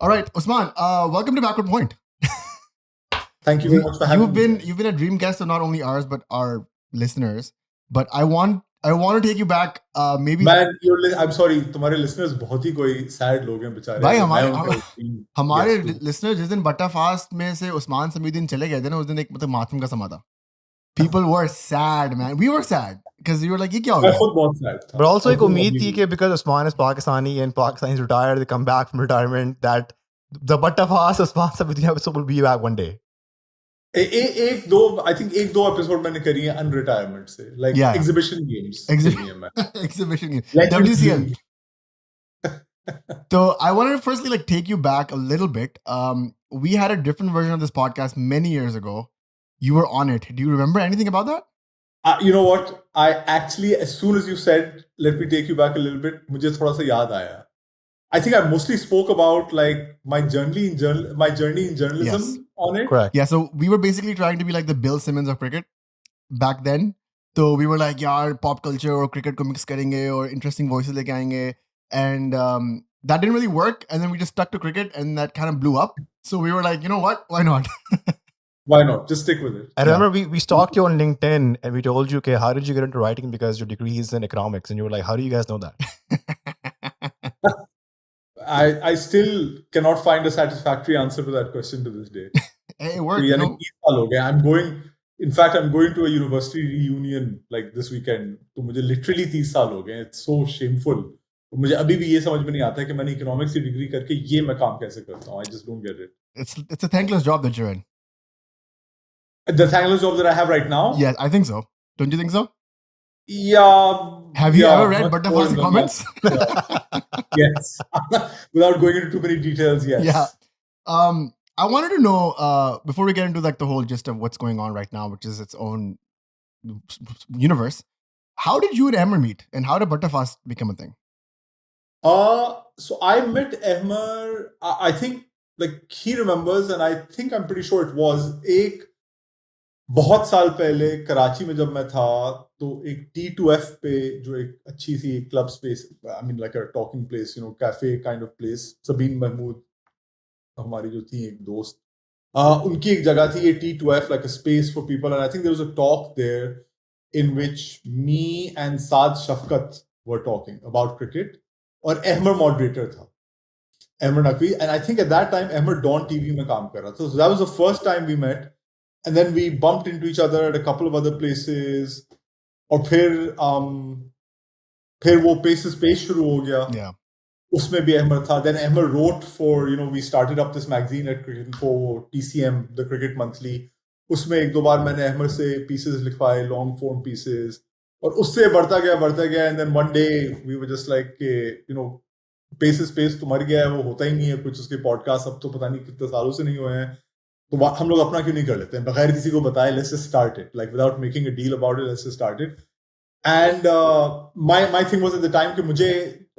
All right, Usman, welcome to Backward Point. Thank you very much for having me. You've been a dream guest of not only ours but our listeners. But I want to take you back. Maybe Man, I'm sorry, तुम्हारे listeners बहुत ही कोई sad लोग हैं बेचारे. भाई हमारे listeners जिस दिन BattaFast में से उस्मान समीउद्दीन चले गए थे ना, उस दिन एक मतलब मातम का समा था. People were sad, man. We were sad because you were like, ये क्या हो मैं गया? खुद बहुत sad था. But also एक उम्मीद थी कि because Usman is Pakistani and Pakistani is retired, they come back from retirement, that the BattaFast Usman Samiuddin episode will be back one day. एक दो episode मैंने करी है unretirement से, like Yeah. exhibition games. Exhibition game. WCL. So I wanted to firstly like take you back a little bit. We had a different version of this podcast many years ago. You were on it. Do you remember anything about that? You know what? I actually, as soon as you said, let me take you back a little bit, मुझे थोड़ा सा याद आया. I think I mostly spoke about like my journey in journalism Yes. on it. Correct. Yeah, so we were basically trying to be like the Bill Simmons of cricket back then. So we were like, yaar, pop culture or cricket ko mix karenge or interesting voices leke aayenge. And that didn't really work. And then we just stuck to cricket and that kind of blew up. So we were like, you know what? Why not? Why not? Just stick with it. I remember we stalked you on LinkedIn and we told you, okay, how did you get into writing? Because your degree is in economics. And you were like, how do you guys know that? I still cannot find a satisfactory answer to that question to this day. It worked. यानी 30 साल हो गए. I'm going to a university reunion like this weekend. तो मुझे literally 30 साल हो गए. It's so shameful. मुझे अभी भी ये समझ में नहीं आता कि मैंने economics की डिग्री करके ये मैं काम कैसे करता हूँ. I just don't get it. It's a thankless job that you're in. The thankless job that I have right now? Yeah, I think so. Don't you think so? Yeah. Have you ever read BattaFast comments? Yes. Without going into too many details, yes. Yeah. I wanted to know, before we get into like the whole gist of what's going on right now, which is its own universe, how did you and Ahmer meet? And how did BattaFast become a thing? So I met Ahmer, I think, like he remembers, and I think I'm pretty sure it was एक बहुत साल पहले कराची में जब मैं था तो एक T2F पे जो एक अच्छी सी club space, I mean like a talking place, you know, cafe kind of place, Sabeen Mahmood हमारी जो थी एक दोस्त, उनकी एक जगह थी ये T2F, like a space for people, and I think there was a talk there in which me and Saad Shafkat were talking about cricket, और Ahmer moderator था, Ahmer Naqvi, and I think at that time Ahmer Dawn TV में काम कर रहा था, so that was the first time we met. And then we bumped into each other at a couple of other places. और फिर वो Paces Space शुरू हो गया. Yeah. उसमें भी Ahmer था. Then Ahmer wrote for, you know, we started up this magazine at Cricinfo, TCM, the Cricket Monthly. उसमें एक दो बार मैंने Ahmer से pieces लिखवाए, long form pieces. और उससे बढ़ता गया. And then one day we were just like, you know, Paces Space तो मर गया है, वो होता ही नहीं है कुछ, उसके podcast अब तो पता नहीं कितने सालों से नहीं हुए हैं. तो हम लोग अपना क्यों नहीं कर लेते हैं बगैर किसी को बताए, let's just start it, like without making a deal about it, let's just start it. And my thing was at the time कि मुझे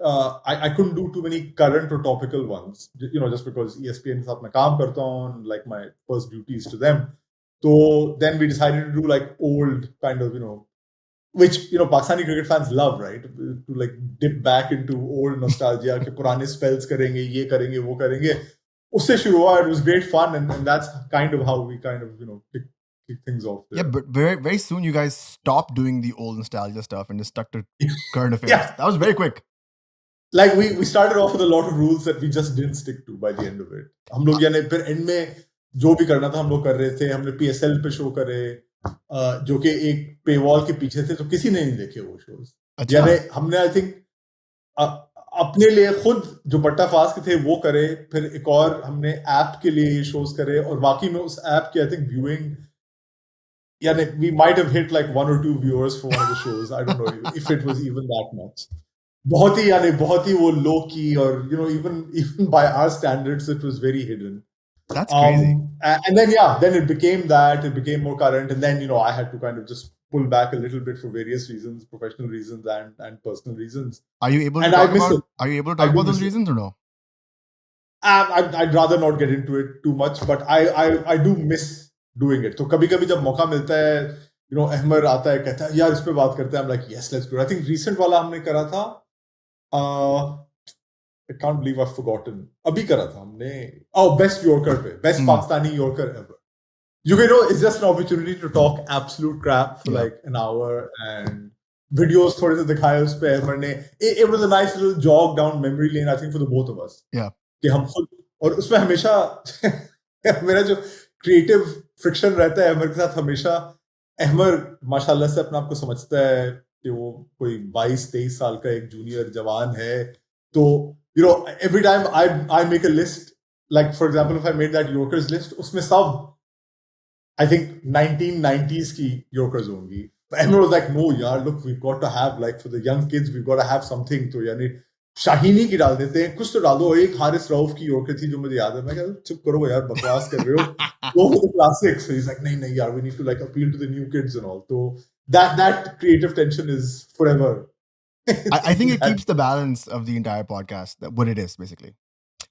I couldn't do too many current or topical ones, you know, just because ESPN के साथ मैं काम करता हूँ, like my first duties to them. So then we decided to do like old kind of, you know, which, you know, Pakistani cricket fans love, right? To like dip back into old nostalgia कि पुराने spells करेंगे, ये करेंगे, वो करेंगे. उससे शुरू हुआ, it was great fun, and that's kind of how we kind of, you know, kick things off there. Yeah, but very, very soon you guys stopped doing the old nostalgia stuff and just stuck to current affairs. Yeah. That was very quick. Like we started off with a lot of rules that we just didn't stick to by the end of it. हम लोग यानी फिर end में जो भी करना था हम लोग कर रहे थे. हमने PSL पे शो करे, जो कि एक paywall के पीछे थे, तो किसी ने नहीं देखे वो shows. यानी हमने I think अपने लिए खुद जो BattaFast के थे वो करे, फिर एक और हमने ऐप के लिए ये शोज करे, और वाकई में उस ऐप के I think viewing, यानी we might have hit like 1 or 2 viewers for one of the shows. I don't know if it was even that much. बहुत ही वो low key, or you know, even by our standards it was very hidden. That's crazy. And then then it became more current, and then, you know, I had to kind of just pull back a little bit for various reasons, professional reasons and personal reasons. Are you able to talk about those reasons or no? I'd rather not get into it too much, but I do miss doing it. So कभी-कभी जब मौका मिलता है, you know, Ahmer आता है, कहता है यार इस पे बात करते हैं, I'm like yes, let's do it. I think recent वाला हमने करा था I can't believe I've forgotten. अभी करा था हमने. Oh, best Yorker पे. Best Pakistani Yorker ever. You know, it's just an opportunity to talk absolute crap for like an hour and videos थोड़े से दिखाए उस पे Ahmer ने. It was a nice little jog down memory lane, I think, for the both of us. Yeah. कि हम खुद और उसमें हमेशा मेरा जो creative friction रहता है Ahmer के साथ हमेशा. Ahmer माशाल्लाह से अपने आप को समझता है कि वो कोई 22-23 साल का एक जूनियर जवान है. तो you know, every time I make a list, like for example, if I made that Yorkers list, उसमें सब I think 1990s की Yorkers होंगी. Ahmer was like, no, yaar, look, we've got to have, like, for the young kids, we've got to have something. तो यानी शाहीनी की डाल देते हैं, कुछ तो डाल दो. एक हारिस रऊफ की Yorker थी जो मुझे याद है. मैं कहा चुप करो यार, बकवास कर रहे हो. Go for the classics. So he's like, नहीं यार, we need to like appeal to the new kids and all. So that creative tension is forever. I think it keeps the balance of the entire podcast, what it is, basically.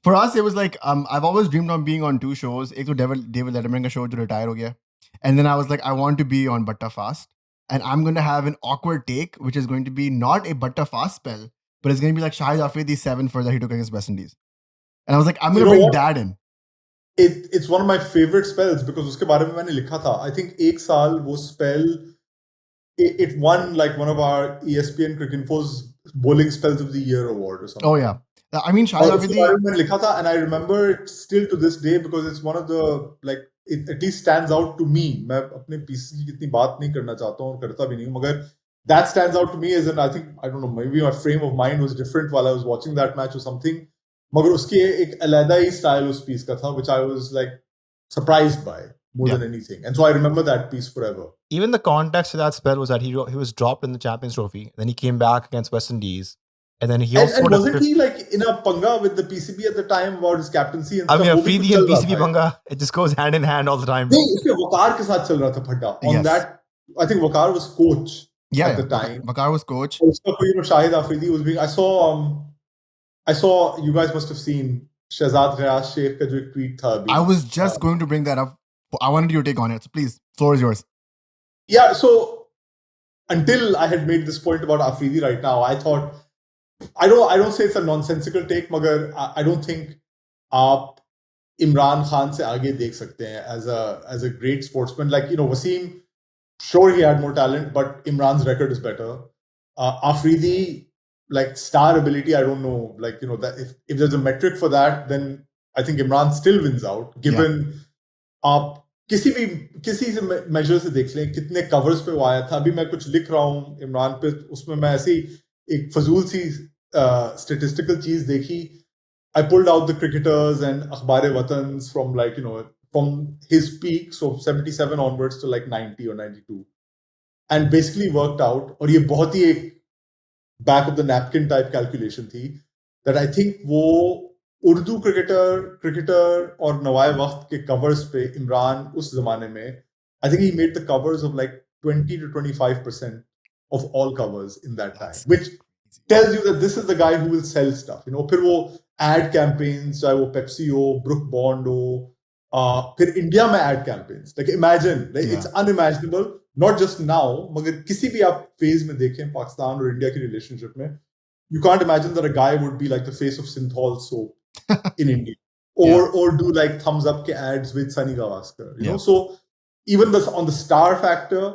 For us, it was like, I've always dreamed of being on two shows. एक तो David Letterman का show जो retire हो गया. And then I was like, I want to be on BattaFast. And I'm going to have an awkward take, which is going to be not a BattaFast spell, but it's going to be like Shahid Afridi 7 for that he took against West Indies. And I was like, I'm going to bring that in. It's one of my favorite spells because उसके बारे में मैंने लिखा था. I think एक साल वो spell, it won like one of our ESPN Cricinfo's bowling spells of the year award or something. Oh yeah. I mean, Shahid Afridi. मैंने लिखा था, and I remember it still to this day because it's one of the, like, it at least stands out to me. मैं अपने PC की कितनी बात नहीं करना चाहता हूँ और करता भी नहीं हूँ, मगर that stands out to me as in, I think, I don't know, maybe my frame of mind was different while I was watching that match or something. मगर उसके एक अलग ही style उस piece का था, which I was like surprised by more than anything. And so I remember that piece forever. Even the context of that spell was that he was dropped in the Champions Trophy. Then he came back against West Indies. And then he also... And wasn't he like in a panga with the PCB at the time about his captaincy and I stuff? mean, Afridi and PCB panga, it just goes hand in hand all the time. नहीं, उसके वकार के साथ चल रहा था फड्डा. On that, I think Waqar was coach at the time. Waqar was coach. और उसका कोई, you know, Shahid Afridi was being... I saw, you guys must have seen Shahzad Ghayas Sheikh का जो एक tweet था अभी. I was just going to bring that up. I wanted your take on it. So please, floor is yours. Yeah, so until I had made this point about Afridi right now, I thought... I don't say it's a nonsensical take, मगर I don't think आप इमरान खान से आगे देख सकते हैं as a great sportsman. Like, you know, Wasim, sure he had more talent, but Imran's record is better. Afridi, like star ability, I don't know. Like, you know, that if there's a metric for that, then I think Imran still wins out. Given आप किसी से measure से देख लें कितने covers पे वो आया था. अभी मैं कुछ लिख रहा हूँ इमरान पे, उसमें मैं ऐसी एक फजूल सी statistical चीज देखी. I pulled out the cricketers and Akhbar Watans from, like, you know, from his peak, so 77 onwards to like 90 or 92, and basically worked out. और ये बहुत ही एक back of the napkin type calculation थी that I think वो Urdu cricketer और नवाए वक्त के covers पे इमरान उस जमाने में, I think he made the covers of like 20 to 25% of all covers in that time, which tells you that this is the guy who will sell stuff. You know, फिर वो ad campaigns, चाहे वो Pepsi हो, Brook Bond हो, फिर India में ad campaigns. Like, imagine, like, it's unimaginable, not just now, मगर किसी भी आप phase में देखें पाकिस्तान और इंडिया की relationship में, you can't imagine that a guy would be like the face of Synthol soap in India, or do like thumbs up ke ads with Sunny Gavaskar. You know, so even on the star factor,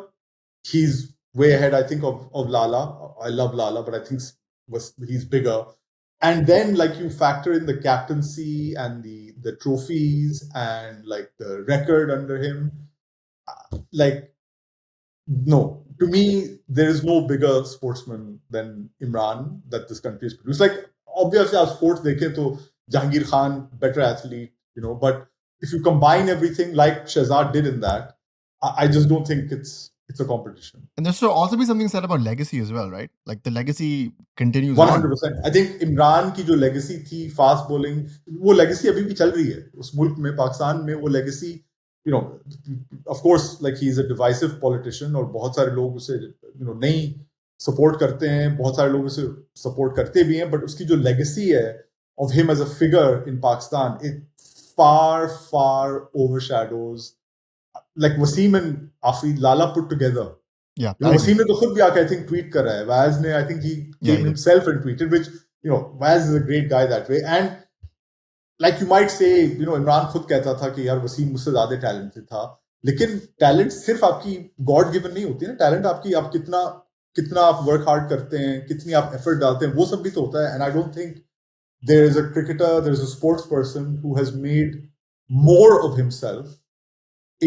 he's way ahead, I think, of Lala. I love Lala, but I think he's bigger. And then, like, you factor in the captaincy and the trophies and like the record under him. Like, no, to me, there is no bigger sportsman than Imran that this country has produced. Like, obviously, our sports dekhe to Jahangir Khan, better athlete, you know, but if you combine everything like Shahzad did in that, I just don't think it's a competition. And there should also be something said about legacy as well, right? Like, the legacy continues 100%. I think Imran की जो legacy थी, fast bowling, वो legacy अभी भी चल रही है. उस मुल्क में, पाकिस्तान में, वो legacy, you know, of course, like, he's a divisive politician और बहुत सारे लोग उसे, you know, नहीं support करते हैं, बहुत सारे लोग उसे support करते भी हैं, but उसकी जो legacy है of him as a figure in Pakistan, it far overshadows like Wasim and Afridi, Lala put together. Yeah. You know, Wasim ने तो खुद भी आके, I think, tweet कर रहा है. Vaz ने, I think he came himself and tweeted, which, Waz is a great guy that way. And like you might say, Imran खुद कहता था कि यार वसीम मुझसे ज्यादा टैलेंटेड था, लेकिन टैलेंट सिर्फ आपकी गॉड गिवन नहीं होती ना. टैलेंट आपकी आप कितना आप वर्क हार्ड करते हैं, कितनी आप एफर्ट डालते हैं, वो सब भी तो होता है. And I don't think there is a cricketer, there is a sports person who has made more of himself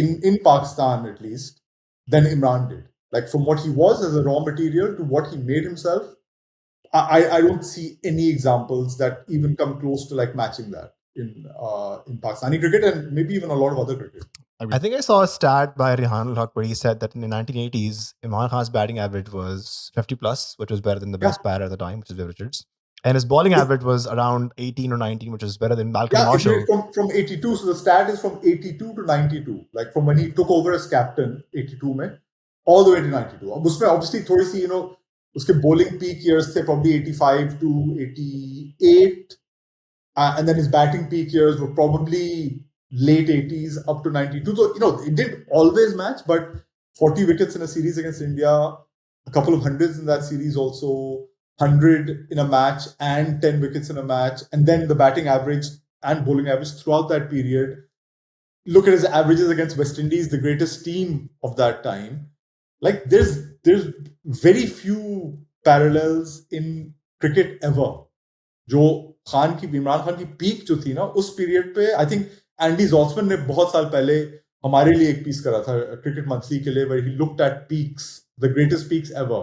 in Pakistan at least than Imran did. Like from what he was as a raw material to what he made himself, I don't see any examples that even come close to like matching that in Pakistani cricket and maybe even a lot of other cricket. I think I saw a stat by Rehan al-Haq where he said that in the 1980s, Imran Khan's batting average was 50 plus, which was better than the best batter at the time, which is Viv Richards. And his bowling average was around 18 or 19, which is better than Malcolm Marshall. From 82. So the stat is from 82 to 92. Like from when he took over as captain, 82 mein, all the way to 92. अब उसमें obviously थोड़ी सी, उसके bowling peak years थे probably 85 to 88. And then his batting peak years were probably late 80s up to 92. So, it didn't always match, but 40 wickets in a series against India, a couple of hundreds in that series also, 100 in a match and 10 wickets in a match, and then the batting average and bowling average throughout that period. Look at his averages against West Indies, the greatest team of that time. Like there's very few parallels in cricket ever. जो इमरान खान की peak जो थी ना उस period पे, I think Andy जॉल्समैन ने बहुत साल पहले हमारे लिए एक पीस करा था क्रिकेट मंथली के लिए, where he looked at peaks, the greatest peaks ever.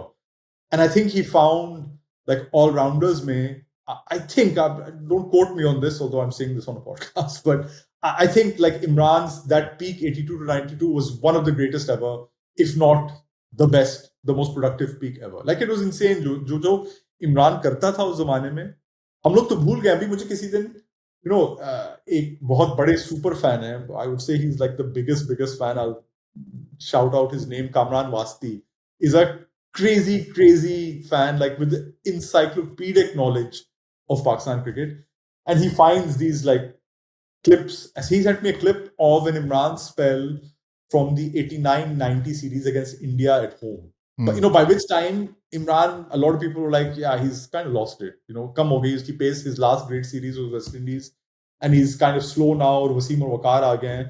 And I think he found like all-rounders में, I think, don't quote me on this, although I'm saying this on a podcast, but I think like Imran's, that peak 82 to 92 was one of the greatest ever, if not the best, the most productive peak ever. Like it was insane जो इमरान करता था उस जमाने में. हम लोग तो भूल गए. अभी मुझे किसी दिन एक बहुत बड़े सुपर फैन है, I would say he's like the biggest fan, I'll shout out his name, Kamran Wasti, is a crazy fan, like with encyclopedic knowledge of Pakistan cricket, and he finds these like clips. As he sent me a clip of an Imran spell from the 89-90 series against India at home. But by which time Imran, a lot of people were like, yeah, he's kind of lost it. Come over, his pace, his last great series was West Indies, and he's kind of slow now. Wasim or Waqar aa gaye.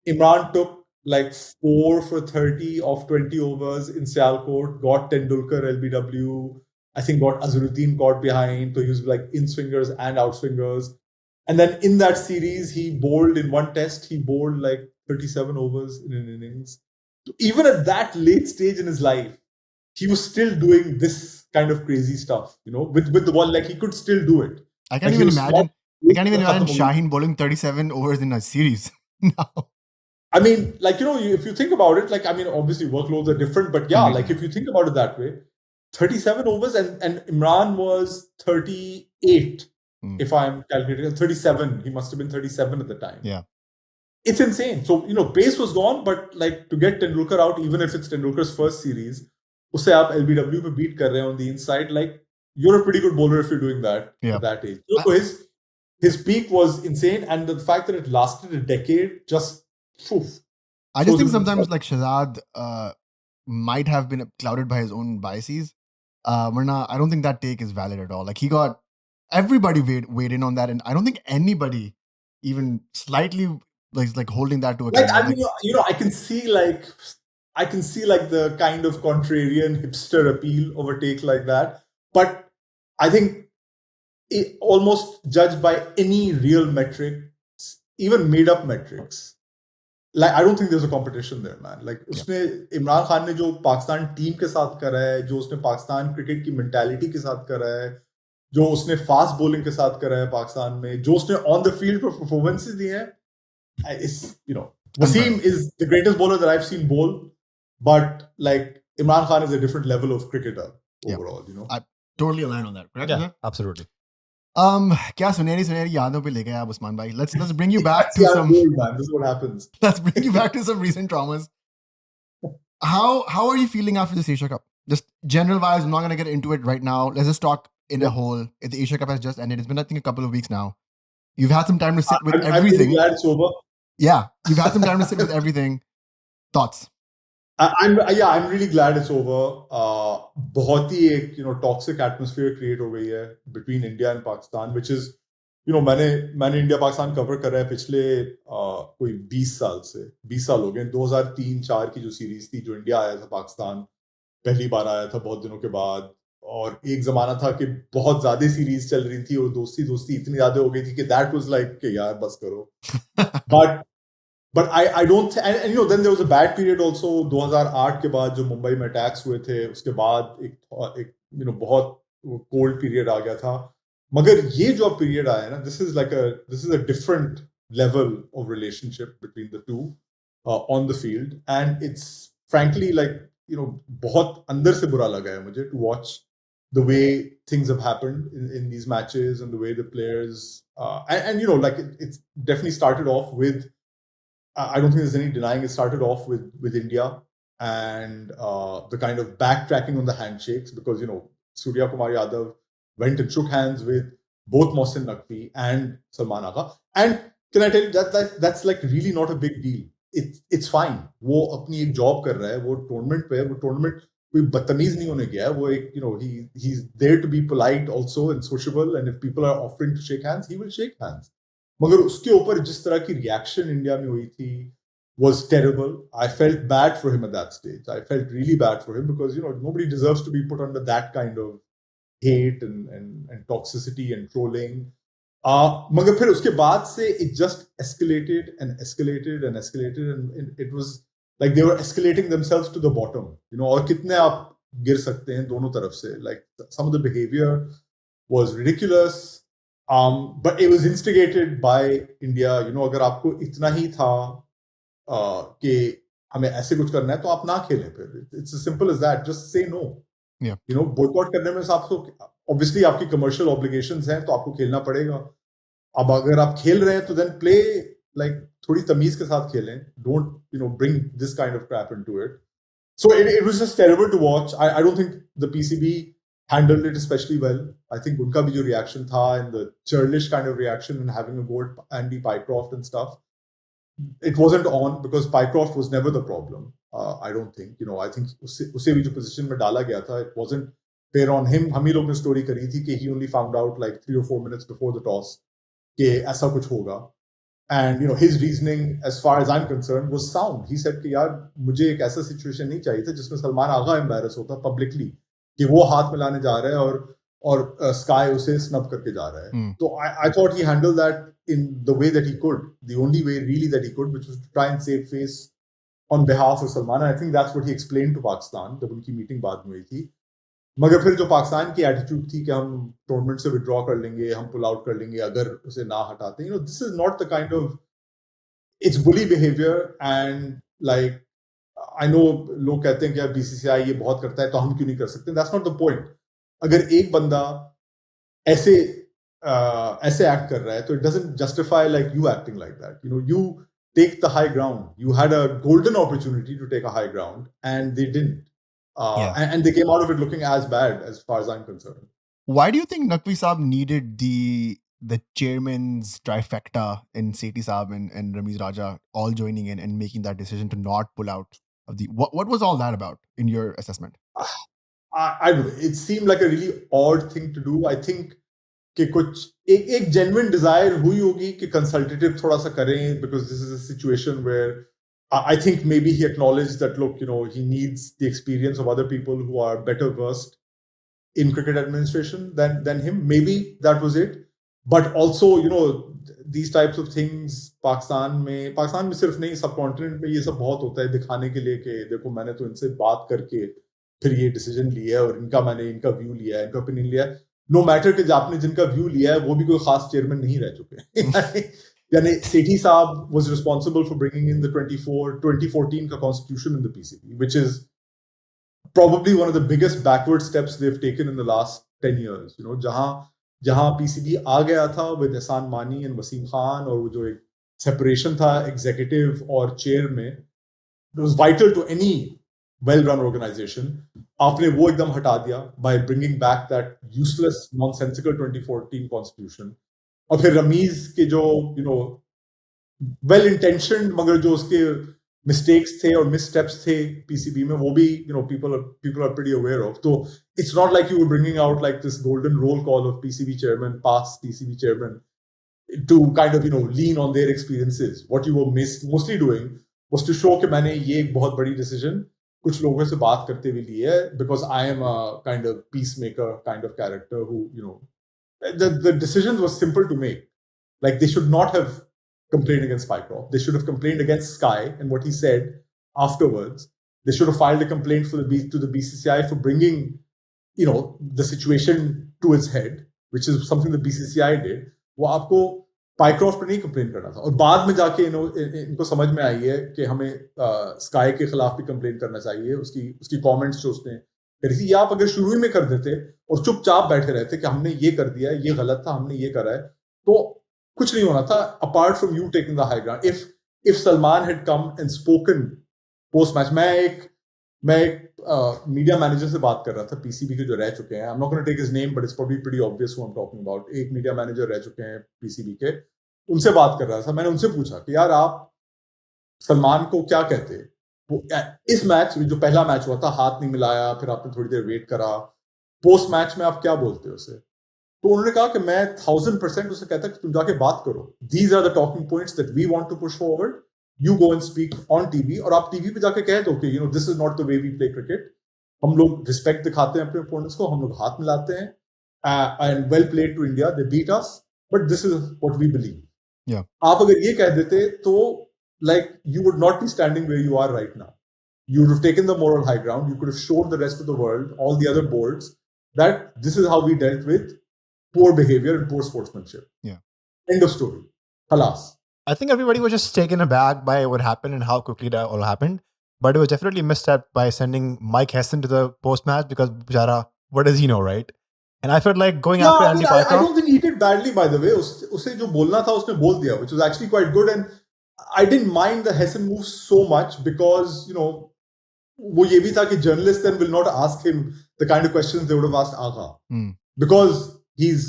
Imran took like 4 for 30 off 20 overs in Sialkot, got Tendulkar LBW, I think got Azharuddin caught behind, so he was like in swingers and out swingers. And then in that series, he bowled in one test, he bowled like 37 overs in an innings. So even at that late stage in his life, he was still doing this kind of crazy stuff, with the ball, like he could still do it. I can't even imagine Shaheen bowling 37 overs in a series now. I mean, like, if you think about it, like, I mean, obviously workloads are different, but yeah, like if you think about it that way, 37 overs and Imran was 38, if I'm calculating, 37. He must have been 37 at the time. Yeah. It's insane. So, pace was gone, but like to get Tendulkar out, even if it's Tendulkar's first series, usse aap LBW pe beat kar rahe hain on the inside, like you're a pretty good bowler if you're doing that at that age. So his peak was insane, and the fact that it lasted a decade just... I just think sometimes like Shahzad might have been clouded by his own biases. I don't think that take is valid at all. Like everybody weighed in on that, and I don't think anybody even slightly like holding that to account. Like, I mean, I can see like the kind of contrarian hipster appeal of a take like that, but I think it almost judged by any real metric, even made up metrics. Like, I don't think there's a competition there, man. Like, उसने इमरान खान ने जो Pakistan team के साथ करा है, जो उसने Pakistan cricket की मेंटालिटी के साथ करा है, जो उसने फास्ट बॉलिंग के साथ करा है पाकिस्तान में, जो उसने ऑन द फील्ड पर परफॉर्मेंसेस दिए हैं, Wasim is the greatest bowler that I've seen bowl, but like Imran Khan is a different level of cricketer overall. I totally align on that. Correct? Yeah, absolutely. क्या सुनहरी यादों पे लेके आप उस्मान भाई? Let's bring you back to some. This is what happens. Let's bring you back to some recent traumas. How are you feeling after this Asia Cup? Just general vibes. I'm not gonna get into it right now. Let's just talk in a whole. If the Asia Cup has just ended, it's been I think a couple of weeks now. You've had some time to sit with everything. I'm glad it's over. Yeah, you've had some time to sit with everything. Thoughts? I'm really glad it's over. बहुत ही एक toxic atmosphere create हो गई है between India and Pakistan, which is मैंने India Pakistan cover कर रहा है पिछले कोई 20 साल से 20 साल हो गए 2003-4 की जो सीरीज थी जो इंडिया आया था पाकिस्तान पहली बार आया था बहुत दिनों के बाद और एक जमाना था कि बहुत ज्यादा सीरीज चल रही थी और दोस्ती दोस्ती इतनी ज्यादा हो गई थी कि दैट वाज लाइक कि यार बस करो but I don't and then there was a bad period also 2008 के बाद जो मुंबई में अटैक्स हुए थे उसके बाद एक बहुत कोल्ड पीरियड आ गया था मगर ये जो पीरियड आया ना this is a different level of relationship between the two on the field and it's frankly like बहुत अंदर से बुरा लगा है मुझे to watch the way things have happened in these matches and the way the players and like it's definitely started off with I don't think there's any denying it started off with India and the kind of backtracking on the handshakes because Surya Kumar Yadav went and shook hands with both Mohsin Naqvi and Salman Agha and can I tell you that's like really not a big deal. It's fine. वो अपनी एक job कर रहा है वो tournament पे वो tournament कोई बदतमीज नहीं होने गया है वो एक he's there to be polite also and sociable and if people are offering to shake hands he will shake hands. मगर उसके ऊपर जिस तरह की रिएक्शन इंडिया में हुई थी was terrible. I felt bad for him at that stage. I felt really bad for him because nobody deserves to be put under that kind of hate and toxicity and trolling. मगर फिर उसके बाद से it just escalated and escalated and escalated and it was like they were escalating themselves to the bottom. और कितने आप गिर सकते हैं दोनों तरफ से like some of the behavior was ridiculous. But it was instigated by India. अगर आपको इतना ही था कि हमें ऐसे कुछ करना है तो आप ना खेलें फिर. It's as simple as that. Just say no. Yeah. boycott करने में आपको obviously आपकी commercial obligations हैं तो आपको खेलना पड़ेगा. अब अगर आप खेल रहे हैं तो then play like थोड़ी तमीज के साथ खेलें. Don't bring this kind of crap into it. So it was just terrible to watch. I don't think the PCB handled it especially well. I think unka bhi jo reaction tha and the churlish kind of reaction and having a go at Andy Pycroft and stuff, it wasn't on because Pycroft was never the problem. I don't think. I think usse bhi jo position mein dala gaya tha, it wasn't fair on him. हम ही लोग ने story करी थी कि he only found out like 3 or 4 minutes before the toss कि ऐसा कुछ होगा. And his reasoning, as far as I'm concerned, was sound. He said कि यार मुझे एक ऐसा situation नहीं चाहिए था जिसमें सलमान आगा embarrass होता publicly कि वो हाथ मिलाने जा रहा है और स्काई उसे स्नब करके जा रहा है. तो I thought he handled that in the way that he could, the only way really that he could, which was to try and save face on behalf of Salman. And I think that's what he explained to Pakistan जब उनकी meeting बाद में हुई थी. मगर फिर जो पाकिस्तान की एटीट्यूड थी कि हम टूर्नामेंट से विड्रॉ कर लेंगे हम पुल आउट कर लेंगे अगर उसे ना हटाते this is not the kind of its bully behaviour and like I know लोग कहते हैं कि यार बीसीसीआई ये बहुत करता है तो हम क्यों नहीं कर सकते दैट्स नॉट द पॉइंट. अगर एक बंदा ऐसे एक्ट कर रहा है तो it doesn't justify like you acting like that. You take the high ground. You had a golden opportunity to take a high ground and they didn't. And they came out of it looking as bad as far as I'm concerned. Why do you think Naqvi Saab needed the chairman's trifecta in Sethi Saab and Ramiz Raja all joining in and making that decision to not pull out of the what was all that about in your assessment? I don't know. It seemed like a really odd thing to do. I think कि कुछ एक genuine desire हुई होगी कि consultative थोड़ा सा करें because this is a situation where I think maybe he acknowledged that look he needs the experience of other people who are better versed in cricket administration than him. Maybe that was it. But also these types of things Pakistan में सिर्फ नहीं subcontinent में ये सब बहुत होता है दिखाने के लिए कि देखो मैंने तो इनसे बात करके फिर ये डिसीजन लिया है और मैंने इनका व्यू लिया है इनका ओपिनियन लिया है. नो मैटर कि आपने जिनका व्यू लिया है वो भी कोई खास चेयरमैन नहीं रह चुके. यानी सेठी साहब was responsible for bringing in the 2014 का constitution in the PCB, which is probably one of the biggest backward steps they've taken in the last 10 years. जहां PCB आ गया था with Ehsan Mani and Wasim Khan और वो जो एक separation था executive और chair में, it was vital to any well-run organization. आपने वो एकदम हटा दिया by bringing back that useless, nonsensical 2014 constitution. और फिर रमीज के जो well-intentioned मगर जो उसके mistakes थे और missteps थे PCB में, वो भी people are pretty aware of. So it's not like you were bringing out like this golden roll call of PCB chairman, past PCB chairman, to kind of lean on their experiences. What you were mostly doing was to show कि मैंने ये एक बहुत बड़ी decision कुछ लोगों से बात करते हुए ली है, because I am a kind of peacemaker kind of character who the decisions was simple to make. Like, they should not have complained against Pycroft. They should have complained against Sky and what he said afterwards. They should have filed a complaint to the BCCI for bringing the situation to its head, which is something the BCCI did. वो आपको Pycroft पे नहीं complain करना था, और बाद में जाके इनको समझ में आई है कि हमें स्काई के खिलाफ भी कंप्लेन करना चाहिए, उसकी कमेंट्स जो उसने करी थी। या आप अगर शुरू ही में कर देते और चुपचाप बैठे रहते कि हमने ये कर दिया, ये गलत था, हमने ये करा है, तो कुछ नहीं होना था, apart from you taking the high ground. If Salman had come and spoken post match, मैं एक मीडिया मैनेजर से बात कर रहा था पीसीबी के जो रह चुके हैं, I am not gonna take his name but it's probably pretty obvious who I am talking about. एक मीडिया मैनेजर रह चुके हैं पीसीबी के, उनसे बात कर रहा था. मैंने उनसे पूछा कि यार आप सलमान को क्या कहते हैं, वो इस मैच जो पहला मैच हुआ था, हाथ नहीं मिलाया, फिर आपने थोड़ी देर वेट करा, पोस्ट मैच में आप क्या बोलते हो उसे? तो उन्होंने कहा कि मैं 1000% उसे कहता कि तुम जाके बात करो, these are the talking points that we want to push forward, you go and speak on TV, और आप टीवी पे जाके कह दो कि this is not the way we play cricket. हम लोग रिस्पेक्ट दिखाते हैं अपने ओपोनेंट्स को, हम लोग हाथ मिलाते हैं, and well played to India, they beat us, but this is what we believe. आप अगर ये कह देते तो like you would not be standing where you are right now. You would have taken the moral high ground. You could have shown the rest of the world, all the other boards, that this is how we dealt with poor behavior and poor sportsmanship. Yeah. End of story. Halas. I think everybody was just taken aback by what happened and how quickly that all happened. But it was definitely a misstep by sending Mike Hesson to the post-match, because Bujara, what does he know, right? And I felt like going after Andy Pycroft. I don't think he did badly, by the way. उसे जो बोलना था उसने बोल दिया, which was actually quite good. And I didn't mind the Hesson move so much because, वो ये भी था कि journalists then will not ask him the kind of questions they would have asked Agha. Because he's,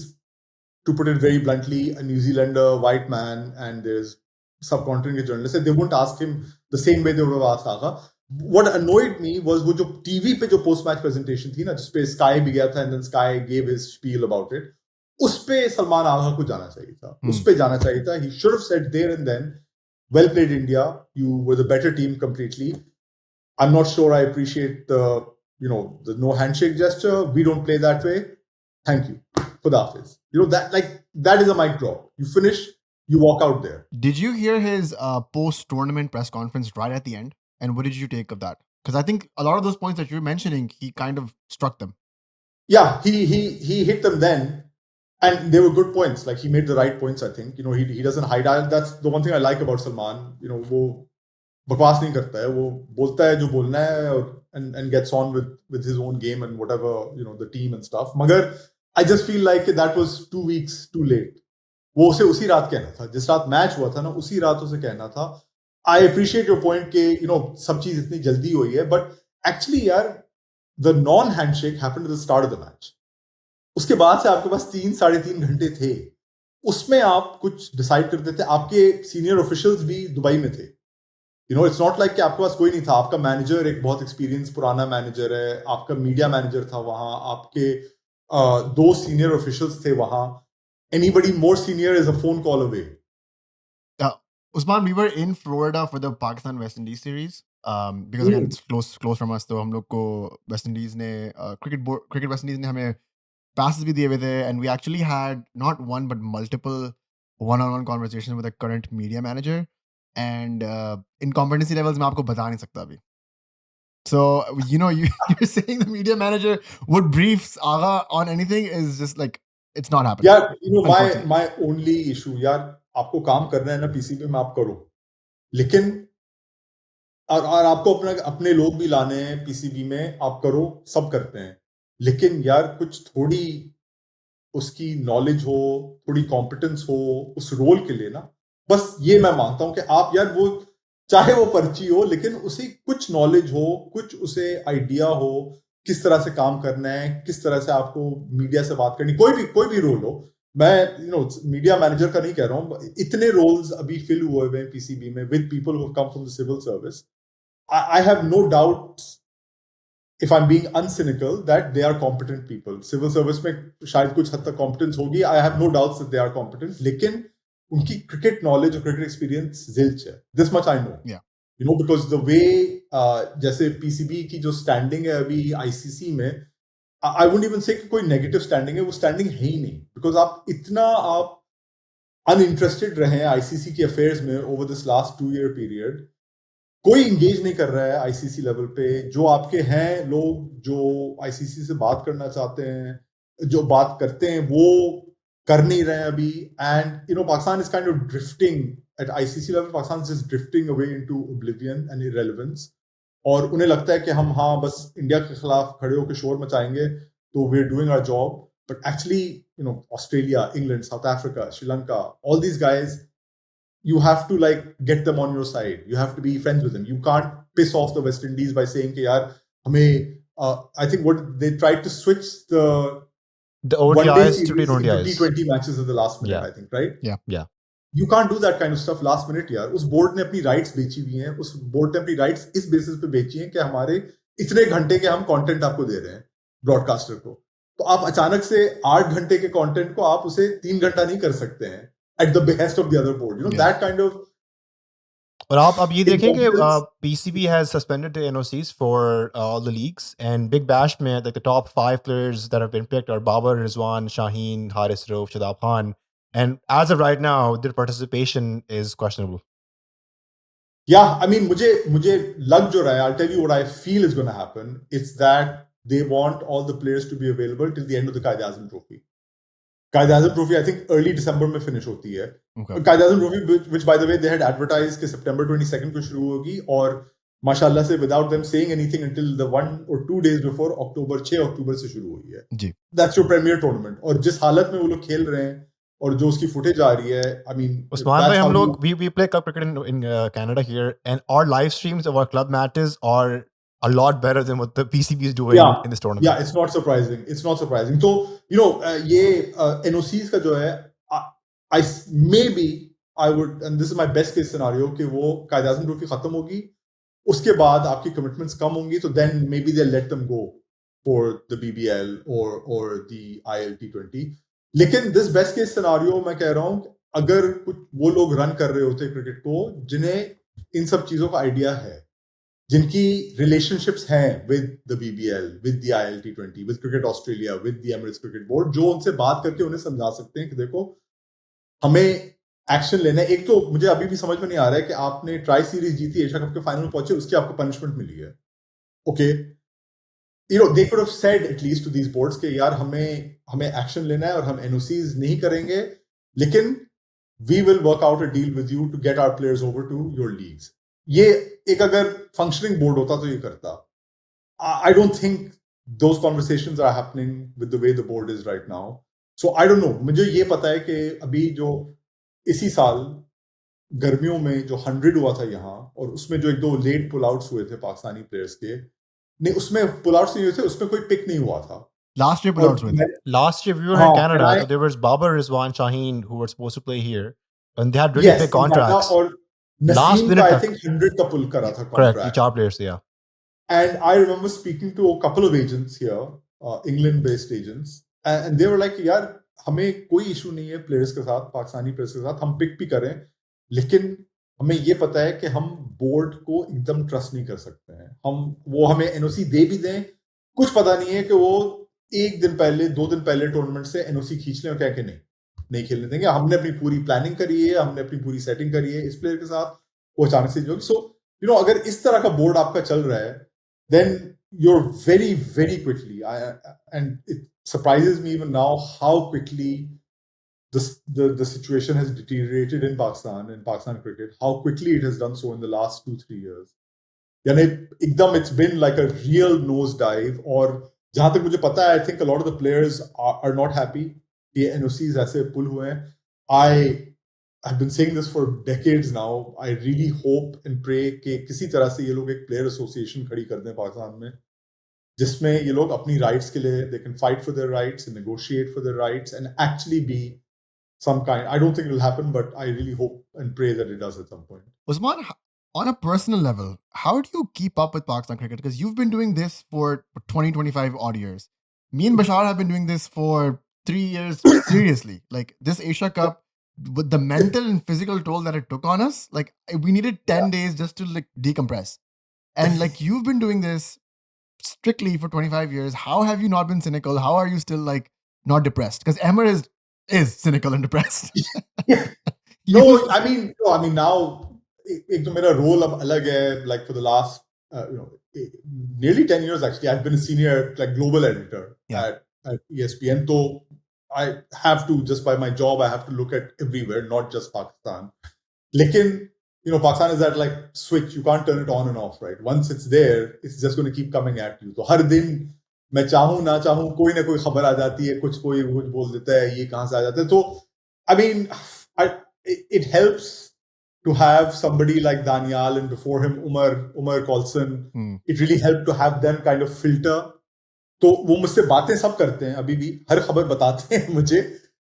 to put it very bluntly, a New Zealander, white man, and there's subcontinent journalists, and they won't ask him the same way they would have asked Agha. What annoyed me was वो जो TV पे जो post-match presentation थी ना, जिसपे Sky भी गया था, and then Sky gave his spiel about it, उस पे सलमान आगा को जाना चाहिए था, उस पे जाना चाहिए था. He should have said there and then, well played India, you were the better team completely. I'm not sure I appreciate the no handshake gesture. We don't play that way. Thank you. Khuda Hafiz. That is a mic drop. You finish, you walk out there. Did you hear his post-tournament press conference right at the end? And what did you take of that? Because I think a lot of those points that you're mentioning, he kind of struck them. Yeah, he hit them then. And they were good points. Like, he made the right points, I think. He doesn't hide. That's the one thing I like about Salman. वो बकवास नहीं करता है. वो बोलता है जो बोलना है, and gets on with his own game and whatever, the team and stuff. मगर I just feel like that was 2 weeks too late. वो उसे उसी रात कहना था. जिस रात मैच हुआ था ना, उसी रात उसे कहना था. I appreciate your point कि, सब चीज इतनी जल्दी हुई है. But actually, यार, the non-handshake happened at the start of the match. उसके बाद से आपके पास 3-3.5 घंटे थे. उसमें आप कुछ डिसाइड करते थे. आपके सीनियर ऑफिशियल्स भी दुबई में थे. इट्स नॉट लाइक कि आपके पास कोई नहीं था. आपका मैनेजर एक बहुत एक्सपीरियंस पुराना मैनेजर है. आपका मीडिया मैनेजर था वहां. आपके 2 सीनियर ऑफिशियल्स थे वहां. Anybody more senior is a phone call away. Usman, we were in Florida for the Pakistan West Indies series. Because again, it's close from us. तो हम लोग को West Indies ने cricket West Indies ने हमें passes भी दिए हुए थे, and we actually had not one but multiple one-on-one conversations with the current media manager, and in competency levels मैं आपको बता नहीं सकता अभी. So you're saying the media manager would brief Agha on anything is just like, it's not happening. Yeah, my only issue, यार, आपको काम करना है ना पीसीबी में, आप करो, लेकिन और आपको अपने लोग भी लाने हैं पीसीबी में, आप करो, सब करते हैं, लेकिन यार कुछ थोड़ी उसकी नॉलेज हो, थोड़ी कॉम्पिटेंस हो उस रोल के लिए ना. बस ये मैं मानता हूं कि आप, यार, वो चाहे वो पर्ची हो, लेकिन उसे कुछ नॉलेज हो, कुछ उसे आइडिया हो किस तरह से काम करना है, किस तरह से आपको मीडिया से बात करनी, कोई भी रोल हो. मैं मीडिया मैनेजर का नहीं कह रहा हूँ, इतने रोल्स अभी फिल हुए हुए हैं पीसीबी में with people who have come from the civil service. I have no doubt, if I'm being uncynical, that they are competent people. Civil service में शायद कुछ हद तक competence होगी. I have no doubts that they are competent. लेकिन उनकी cricket knowledge और cricket experience zilch है. This much I know. Yeah. Because the way जैसे PCB की जो standing है अभी ICC में, I wouldn't even say कि कोई negative standing है, वो standing है ही नहीं. Because आप uninterested रहे हैं ICC की affairs में over this last 2-year period. कोई इंगेज नहीं कर रहा है आईसीसी लेवल पे. जो आपके हैं लोग जो आईसीसी से बात करना चाहते हैं, जो बात करते हैं, वो कर नहीं रहे हैं अभी. And Pakistan is kind of drifting at ICC level. Pakistan is drifting away into oblivion and irrelevance. और उन्हें लगता है कि हम बस इंडिया के खिलाफ खड़े होकर शोर मचाएंगे तो we are doing our job. But actually Australia, England, South Africa, Sri Lanka, all these guys, you have to get them on your side. You have to be friends with them. You can't piss off the West Indies by saying कि यार हमें I think what they tried to switch the ODIs to into T20s. T20 matches at the last minute. Yeah. I think, right? Yeah. You can't do that kind of stuff last minute यार. उस board ने अपनी rights बेची हुई हैं. उस board ने अपनी राइट्स इस बेसिस पे बेची हैं कि हमारे इतने घंटे के हम कंटेंट आपको दे रहे हैं ब्रॉडकास्टर को. तो आप अचानक से 8 घंटे के कंटेंट को आप उसे 3 घंटा नहीं कर सकते हैं at the behest of the other board. That kind of. और आप अब ये देखें कि PCB has suspended the NOCs for all the leagues, and Big Bash में the top 5 players that have been picked are Babar, Rizwan, Shaheen, Haris Rauf, Shadab Khan, and as of right now their participation is questionable. Yeah, I mean मुझे लग जो रहा है, I'll tell you what I feel is going to happen. It's that they want all the players to be available till the end of the Quaid-e-Azam Trophy. Quaid-e-Azam Trophy I think early December में finish होती है. Quaid-e-Azam Trophy which by the way they had advertised कि September 22nd को शुरू होगी, और माशाल्लाह से without them saying anything until the 1 or 2 days before, 6 अक्टूबर से शुरू हुई है जी. That's your premier tournament. और जिस हालत में वो लोग खेल रहे हैं और जो उसकी फुटेज आ रही है, I mean, Usman भाई, हम लोग we play club cricket in Canada here, and our live streams of our club matches are a lot better than what the PCB is doing in this tournament. Yeah, it's not surprising. It's not surprising. So, ये NOCs का जो है, I would, and this is my best case scenario, कि वो Quaid-e-Azam Trophy खत्म होगी, उसके बाद आपकी commitments कम होंगी, तो then maybe they'll let them go for the BBL or the ILT20. लेकिन this best case scenario मैं कह रहा हूँ, अगर कुछ वो लोग रन कर रहे होते क्रिकेट को जिन्हें इन सब चीजों का आइडिया है, जिनकी रिलेशनशिप्स हैं with the BBL, with the ILT20, with cricket Australia, with the Emirates cricket board, जो उनसे बात करके उन्हें समझा सकते हैं कि देखो हमें एक्शन लेना है. एक तो मुझे अभी भी समझ में नहीं आ रहा है कि आपने ट्राई सीरीज जीती, एशिया कप के फाइनल में पहुंचे, उसकी आपको पनिशमेंट मिली है. Okay, they could have said at least to these boards कि यार हमें एक्शन लेना है और हम NOCs नहीं करेंगे, लेकिन we will work out a deal with you to get our players over to your leagues. ये एक अगर फंक्शनिंग बोर्ड होता तो ये करता. I don't think those conversations are happening with the way the board is right now. So I don't know. मुझे ये पता है कि अभी जो इसी साल गर्मियों में जो 100 हुआ था यहाँ, और उसमें जो 1-2 लेट पुल आउट्स हुए थे पाकिस्तानी प्लेयर्स के, नहीं उसमें पुल आउट्स नहीं हुए थे, उसमें कोई पिक नहीं हुआ था. Last year pull outs हुए थे. Last year we were in Canada, so there was Babar, Rizwan, Shaheen who were supposed to play here, and they had really big contracts. और नसीम का I think 100 का पुल करा था contract. Correct, each players, yeah. And I remember speaking to a couple of agents here, England-based agents, and they were like, यार हमें कोई issue नहीं है प्लेयर्स के साथ, पाकिस्तानी प्लेयर्स के साथ हम पिक भी करें, लेकिन हमें ये पता है कि हम बोर्ड को एकदम ट्रस्ट नहीं कर सकते हैं. वो हमें NOC दे भी दें, कुछ पता नहीं है कि वो 1 दिन पहले 2 दिन पहले टूर्नामेंट से NOC खींच लें और कह के नहीं खेलने देंगे. हमने अपनी पूरी प्लानिंग करी है, हमने अपनी पूरी सेटिंग करी है इस प्लेयर के साथ, वो अचानक से जो. सो अगर इस तरह का बोर्ड आपका चल रहा है, then you're very, very quickly, and it surprises me even now how quickly the situation has deteriorated in Pakistan cricket, how quickly it has done so in the last 2-3 years. यानी एकदम it's been like a real nosedive. और जहां तक मुझे पता है, I think a lot of the players are not happy कि NOCs ऐसे पुल हुए हैं. I've been saying this for decades now. I really hope and pray कि किसी तरह से ये लोग एक player association खड़ी कर दें पाकिस्तान में, जिसमें ये लोग अपनी rights के लिए they can fight for their rights and negotiate for their rights and actually be some kind. I don't think it will happen, but I really hope and pray that it does at some point. Usman, on a personal level, how do you keep up with Pakistan cricket? Because you've been doing this for 20, 25 odd years. Me and Bashar have been doing this for 3 years seriously. Like this Asia Cup, with the mental and physical toll that it took on us, like we needed 10 days just to like decompress. And like you've been doing this strictly for 25 years. How have you not been cynical? How are you still like not depressed? Because Ahmer is cynical and depressed. No, I mean now एक तो मेरा role अब अलग है. Like for the last nearly 10 years actually, I've been a senior like global editor at ESPN. So I have to, just by my job, I have to look at everywhere, not just Pakistan. Lekin, Pakistan is that like switch. You can't turn it on and off, right? Once it's there, it's just going to keep coming at you. So हर दिन मैं चाहूँ ना चाहूँ कोई ना कोई खबर आ जाती है, कोई बोल देता है, ये कहाँ से आ जाता है. So I mean, it helps to have somebody like Daniel and before him Umar Colson. It really helped to have them kind of filter. तो वो मुझसे बातें सब करते हैं अभी भी, हर खबर बताते हैं मुझे,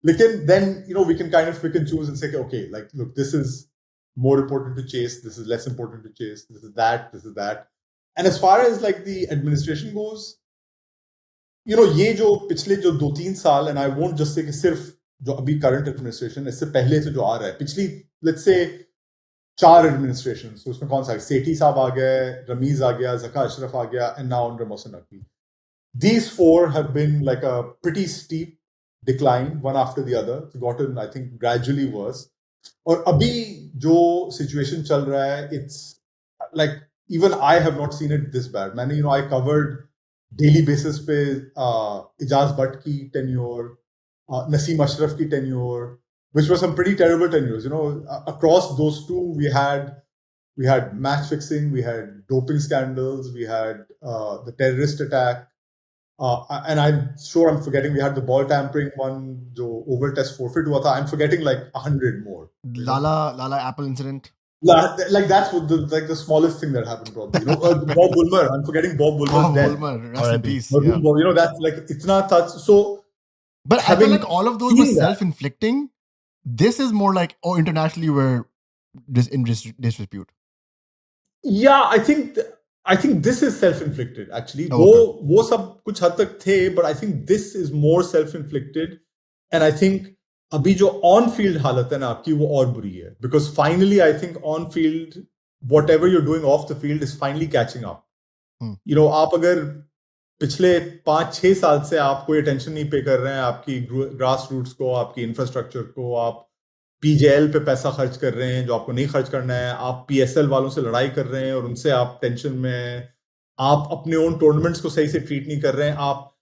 लेकिन then we can kind of pick and choose and say okay, like look, this is more important to chase, this is less important to chase, this is that. And as far as like the administration goes, ये जो पिछले जो 2-3 साल, and I won't just say कि सिर्फ जो अभी current administration, इससे पहले से जो आ रहा है, पिछली let's say 4 administrations, तो उसमें कौन सा है? सेठी साहब आ गए, रमीज आ गया, ज़का अशरफ आ गया, and now under Mohsin Naqvi. These 4 have been like a pretty steep decline, one after the other. It's gotten, I think, gradually worse. और अभी जो situation चल रहा है, it's like even I have not seen it this bad. मैंने I covered daily basis पे इजाज भट्ट की tenure, Naseem Ashraf की tenure, which were some pretty terrible tenures. Across those two, we had match fixing, we had doping scandals, we had the terrorist attack, and I'm sure I'm forgetting. We had the ball tampering one, jo over test forfeit hua tha. I'm forgetting like 100 more. Lala Apple incident. Like that's what the smallest thing that happened probably. Bob Woolmer. I'm forgetting Bob Woolmer's death. Bob Woolmer, rest in peace. Yeah. That's like it's not touch. So, but I feel like all of those were self-inflicting. This is more like, internationally we're in disrepute. Yeah, I think this is self-inflicted actually. वो सब कुछ हद तक थे, but I think this is more self-inflicted, and I think अभी जो on-field हालत है ना आपकी वो और बुरी है, because finally I think on-field whatever you're doing off the field is finally catching up. आप अगर पिछले 5-6 साल से आप कोई अटेंशन नहीं पे कर रहे हैं आपकी ग्रास रूट्स को, आपकी इंफ्रास्ट्रक्चर को, आप पीजेएल पे पैसा खर्च कर रहे हैं जो आपको नहीं खर्च करना है, आप पीएसएल वालों से लड़ाई कर रहे हैं और उनसे आप टेंशन में हैं, आप अपने ओन टूर्नामेंट्स को सही से ट्रीट नहीं कर रहे हैं, आप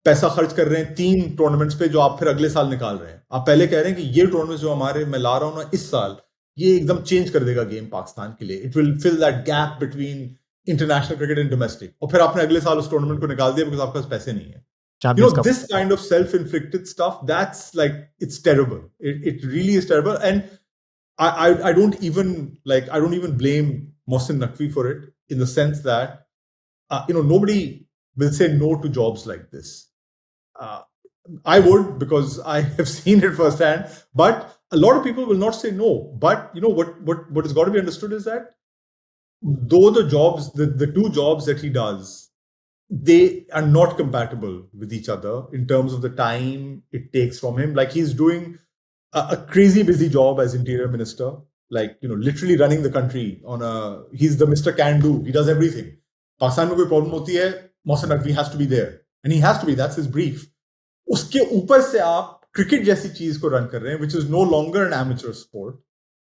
पैसा खर्च कर रहे हैं 3 टूर्नामेंट्स पे जो आप फिर अगले साल निकाल रहे हैं. आप पहले कह रहे हैं कि ये टूर्नामेंट जो मैं ला रहा हूँ ना इस साल, ये एकदम चेंज कर देगा गेम पाकिस्तान के लिए. It will fill that gap between international cricket and domestic. और फिर आपने अगले साल उस टूर्नामेंट को निकाल दिया because आपके पास पैसे नहीं है. This kind of self-inflicted stuff, that's like, it's terrible. It really is terrible. And I don't even blame Mohsin Naqvi for it, in the sense that nobody will say no to jobs like this. I would, because I have seen it firsthand, but a lot of people will not say no. But what has got to be understood is that though the jobs, the 2 jobs that he does, they are not compatible with each other in terms of the time it takes from him. Like he's doing a crazy busy job as interior minister, like, literally running the country he's the Mr. Can Do. He does everything. Pakistan mein koi problem hoti hai, Mohsin Naqvi has to be there. And he has to be, that's his brief. Uske upar se aap cricket jaisi cheez ko run kar rahe hain, which is no longer an amateur sport.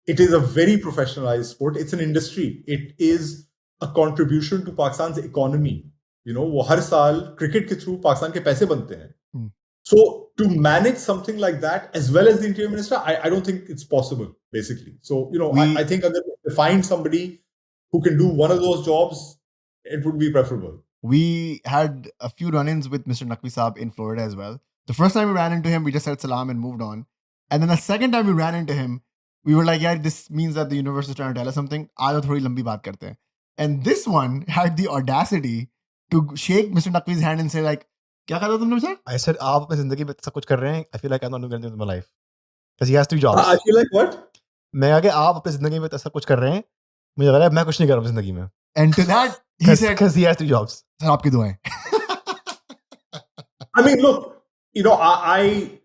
It is a very professionalized sport. It's an industry. It is a contribution to Pakistan's economy. वो हर साल cricket के through Pakistan के पैसे बनते हैं. So to manage something like that as well as the interior minister, I don't think it's possible, basically. So I think if they find somebody who can do one of those jobs, it would be preferable. We had a few run-ins with Mr. Naqvi Saab in Florida as well. The first time we ran into him, we just said salam and moved on. And then the second time we ran into him, we were like, yeah, this means that the universe is trying to tell us something. Aaj thodi lambi baat karte hain. And this one had the audacity to shake Mr. Naqvi's hand and say like, क्या कहा था तुमने sir? I said, आप अपनी जिंदगी में सब कुछ कर रहे हैं. I feel like I'm not doing anything with my life. because he has 3 jobs. I feel like what? मैं कहा कि आप अपनी जिंदगी में ऐसा कुछ कर रहे हैं, मुझे लग रहा है मैं कुछ नहीं कर रहा हूँ जिंदगी में. And to that, he said, Because he has 3 jobs. "Sir, आपकी दुआएं." I mean, look, you know, I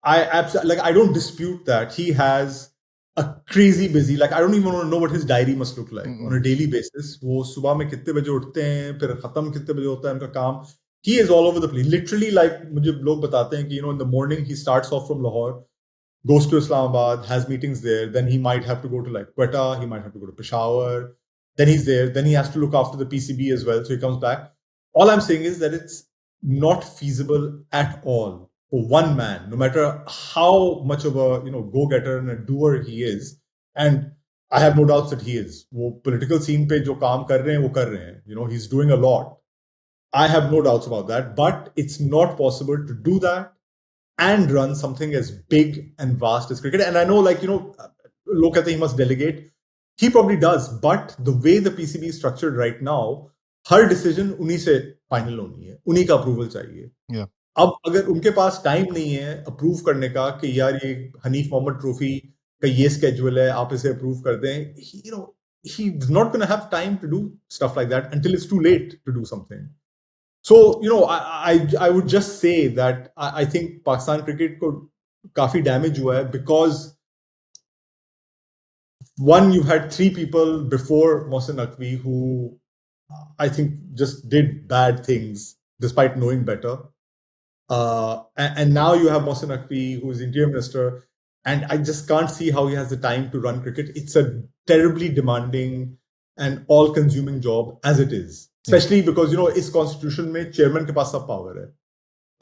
absolutely, like, I don't dispute that he has a crazy busy, like, I don't even want to know what his diary must look like on a daily basis. वो सुबह में कितने बजे उठते हैं, फिर खत्म कितने बजे होता है उनका काम. He is all over the place. Literally, like, मुझे लोग बताते हैं कि, you know, in the morning he starts off from Lahore, goes to Islamabad, has meetings there, then he might have to go to, like, Quetta, he might have to go to Peshawar, then he's there, then he has to look after the PCB as well, so he comes back. All I'm saying is that it's not feasible at all for one man, no matter how much of a, you know, go-getter and a doer he is, and I have no doubts that he is. वो political scene पे जो काम कर रहे हैं वो कर रहे हैं. You know, he's doing a lot. I have no doubts about that, but it's not possible to do that and run something as big and vast as cricket. And I know, like, you know, लोग कहते हैं he must delegate. He probably does, but the way the PCB is structured right now, her decision उन्हीं से final होनी है, उन्हीं का approval चाहिए. Yeah. अब अगर उनके पास टाइम नहीं है अप्रूव करने का कि यार ये हनीफ मोहम्मद ट्रॉफी का ये स्केड्यूल है, आप इसे अप्रूव कर दें, you know, he's not going to have time to do stuff like that until it's too late to do something. So, you know, I would just say that I think Pakistan cricket को काफी damage हुआ है because one, you've had 3 people before Mohsin Naqvi who I think just did bad things despite knowing better. And now you have Mohsin Naqvi, who is Interior Minister, and I just can't see how he has the time to run cricket. It's a terribly demanding and all-consuming job as it is. Especially because, you know, इस constitution में chairman के पास सब power है.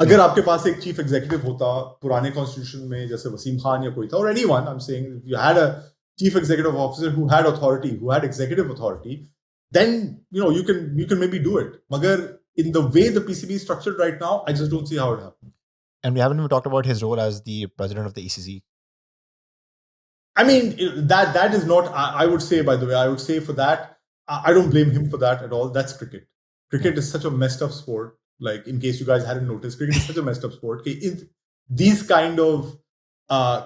अगर आपके पास एक chief executive होता पुराने constitution में जैसे वसीम खान या कोई था, or anyone, I'm saying, if you had a chief executive officer who had authority, who had executive authority, then, you know, you can maybe do it. मगर in the way the PCB is structured right now, I just don't see how it happens. And we haven't even talked about his role as the president of the ECC. I mean, that is not, I would say, by the way, I would say for that, I don't blame him for that at all. That's cricket. Cricket is such a messed up sport. Like, in case you guys hadn't noticed, cricket is such a messed up sport. These kind of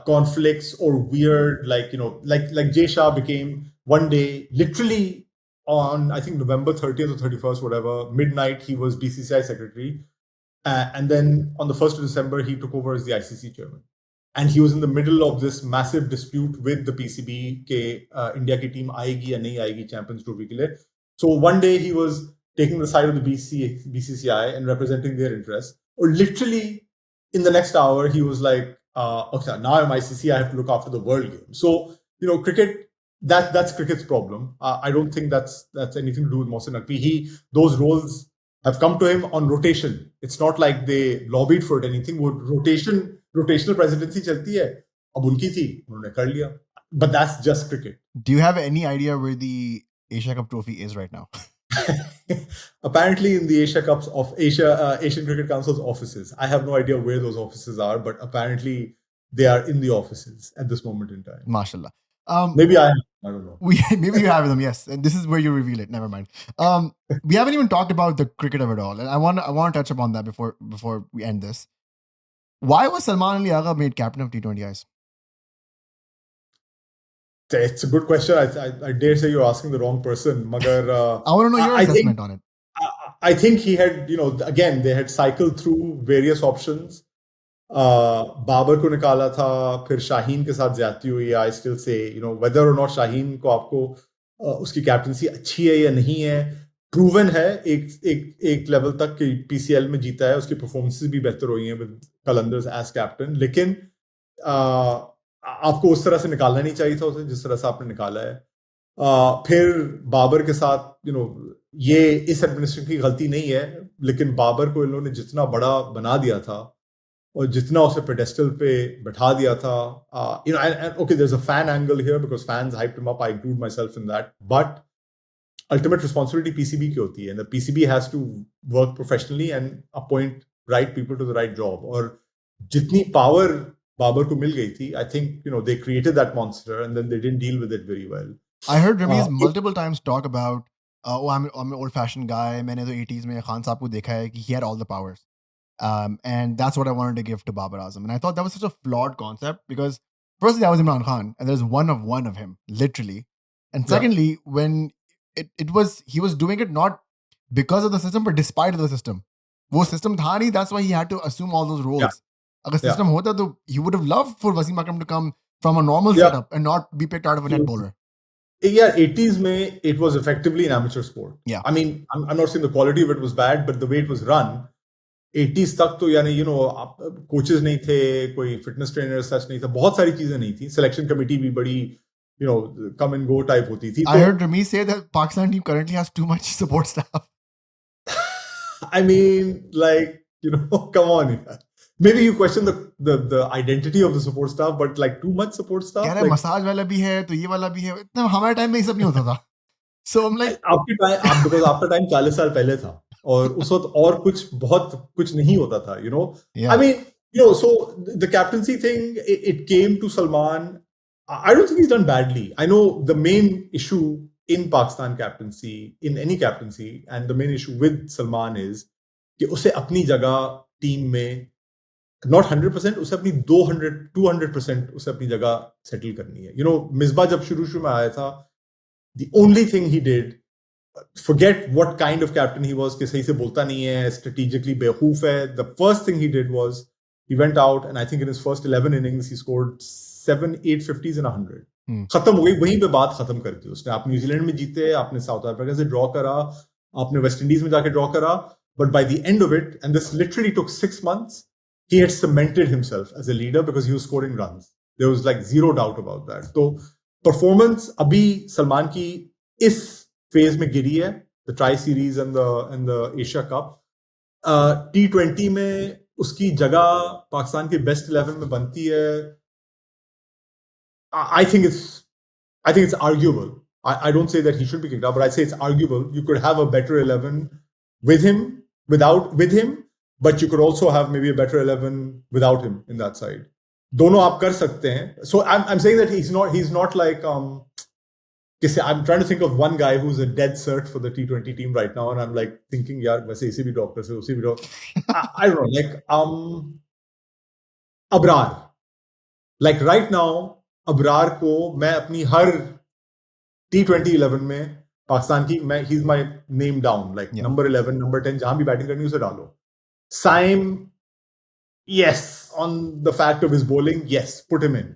conflicts or weird, like, you know, like Jay Shah became one day, literally, on, I think, November 30th or 31st, whatever, midnight, he was BCCI secretary. And then on the 1st of December, he took over as the ICC chairman. And he was in the middle of this massive dispute with the PCB ke India ki team aayegi ya nahi aayegi Champions Trophy ke liye. So one day he was taking the side of the BCCI and representing their interests. Or literally in the next hour, he was like, okay, now I'm ICC, I have to look after the World Game. So, you know, cricket, that's cricket's problem. I don't think that's anything to do with Mohsin Naqvi. Those roles have come to him on rotation. It's not like they lobbied for it, anything. वो rotational presidency चलती है. अब उनकी थी, उन्होंने कर लिया. But that's just cricket. Do you have any idea where the Asia Cup trophy is right now? Apparently in the Asian Cricket Council's offices. I have no idea where those offices are, but apparently they are in the offices at this moment in time. Mashallah. Maybe I don't know. Maybe you have them, yes. And this is where you reveal it. Never mind. We haven't even talked about the cricket of it all, and I want to touch upon that before we end this. Why was Salman Agha made captain of T20Is? It's a good question. I dare say you're asking the wrong person. Magar, I want to know your assessment on it. I think he had, you know, again, they had cycled through various options. Babar को निकाला था, फिर शाहीन के साथ ज्यादती हुई. I still say, you know, whether or not Shaheen को आपको उसकी कैप्टनसी अच्छी है या नहीं है, प्रूवन है एक लेवल तक कि पीसीएल में जीता है, उसकी परफॉर्मेंसेस भी बेहतर हुई हैं विद कलंदर्स एज कैप्टन. लेकिन आपको उस तरह से निकालना नहीं चाहिए था उसे जिस तरह से आपने निकाला है. फिर बाबर के साथ, you know, ये इस एडमिनिस्ट्रेशन की गलती नहीं है, लेकिन बाबर को इन लोगों ने जितना बड़ा बना दिया था और जितना उसे पेडेस्टल पे बैठा दिया था, you know, and okay, there's a fan angle here because fans hyped him up. I include myself in that, but ultimate responsibility PCB की होती है, and the PCB has to work professionally and appoint right people to the right job. और जितनी power Babar को मिल गई थी, I think, you know, they created that monster and then they didn't deal with it very well. I heard Ramiz multiple times talk about, oh, I'm an old-fashioned guy. मैंने तो 80s में खान साहब को देखा है कि he had all the powers. And that's what I wanted to give to Babar Azam. And I thought that was such a flawed concept because firstly, that was Imran Khan, and there's one of him, literally. And secondly, when he was doing it not because of the system, but despite of the system. वो system था नहीं, that's why he had to assume all those roles. अगर system होता तो he would have loved for Wasim Akram to come from a normal setup and not be picked out of a net bowler. Yeah, 80s mein, it was effectively an amateur sport. Yeah. I mean, I'm not saying the quality of it was bad, but the way it was run, 80s तक तो यानी coaches नहीं थे, कोई fitness trainer such नहीं था, बहुत सारी चीजें नहीं थी. Selection committee भी बड़ी, come and go type होती थी. I heard Rami say that Pakistan team currently has too much support staff. I mean, like, come on. Maybe you question the identity of the support staff, but like too much support staff. कह रहे massage वाला भी है, तो ये वाला भी है. इतना हमारे टाइम में ये सब नहीं होता था. So I'm like, because आपका टाइम 40 साल पहले था, और उस वक्त और बहुत कुछ नहीं होता था. I mean, so the captaincy thing, it came to Salman. I don't think he's done badly. I know the main issue in Pakistan captaincy, in any captaincy, and the main issue with Salman is कि उसे अपनी जगह team में not 100%, उसे अपनी 200% उसे अपनी जगह सेटल करनी है. मिसबा जब शुरू में आया था, the only thing he did, forget what kind of captain he was, कि सही से बोलता नहीं है, strategically बेवकूफ है. The first thing he did was he went out, and I think in his first 11 innings he scored 7-8 50s and 100. खत्म हो गई, वहीं पे बात खत्म कर दी उसने. आप न्यूजीलैंड में जीते, आपने साउथ अफ्रीका से ड्रॉ करा, आपने वेस्ट इंडीज में जाके ड्रॉ करा, but by the end of it, and this literally took 6 months, he had cemented himself as a leader because he was scoring runs. There was like zero doubt about that. So performance अभी सलमान की इस phase में गिरी है, the Tri Series and the Asia Cup. T20 में उसकी जगह पाकिस्तान के best 11 में बनती है. I think it's arguable. I don't say that he should be kicked out, but I say it's arguable. You could have a better 11 with him, but you could also have maybe a better 11 without him in that side. दोनों आप कर सकते हैं. So I'm saying that he's not like I'm trying to think of one guy who's a dead cert for the T20 team right now, and I'm like thinking, यार वैसे इसे भी drop कर सकते, उसे भी drop. I don't know, like Abrar. Like right now, Abrar को मैं अपनी हर T20 11 में पाकिस्तान की he's my name down, like number 11, number 10, जहां भी बैटिंग करनी उसे डालो. Saim, yes, on the fact of his bowling, yes, put him in.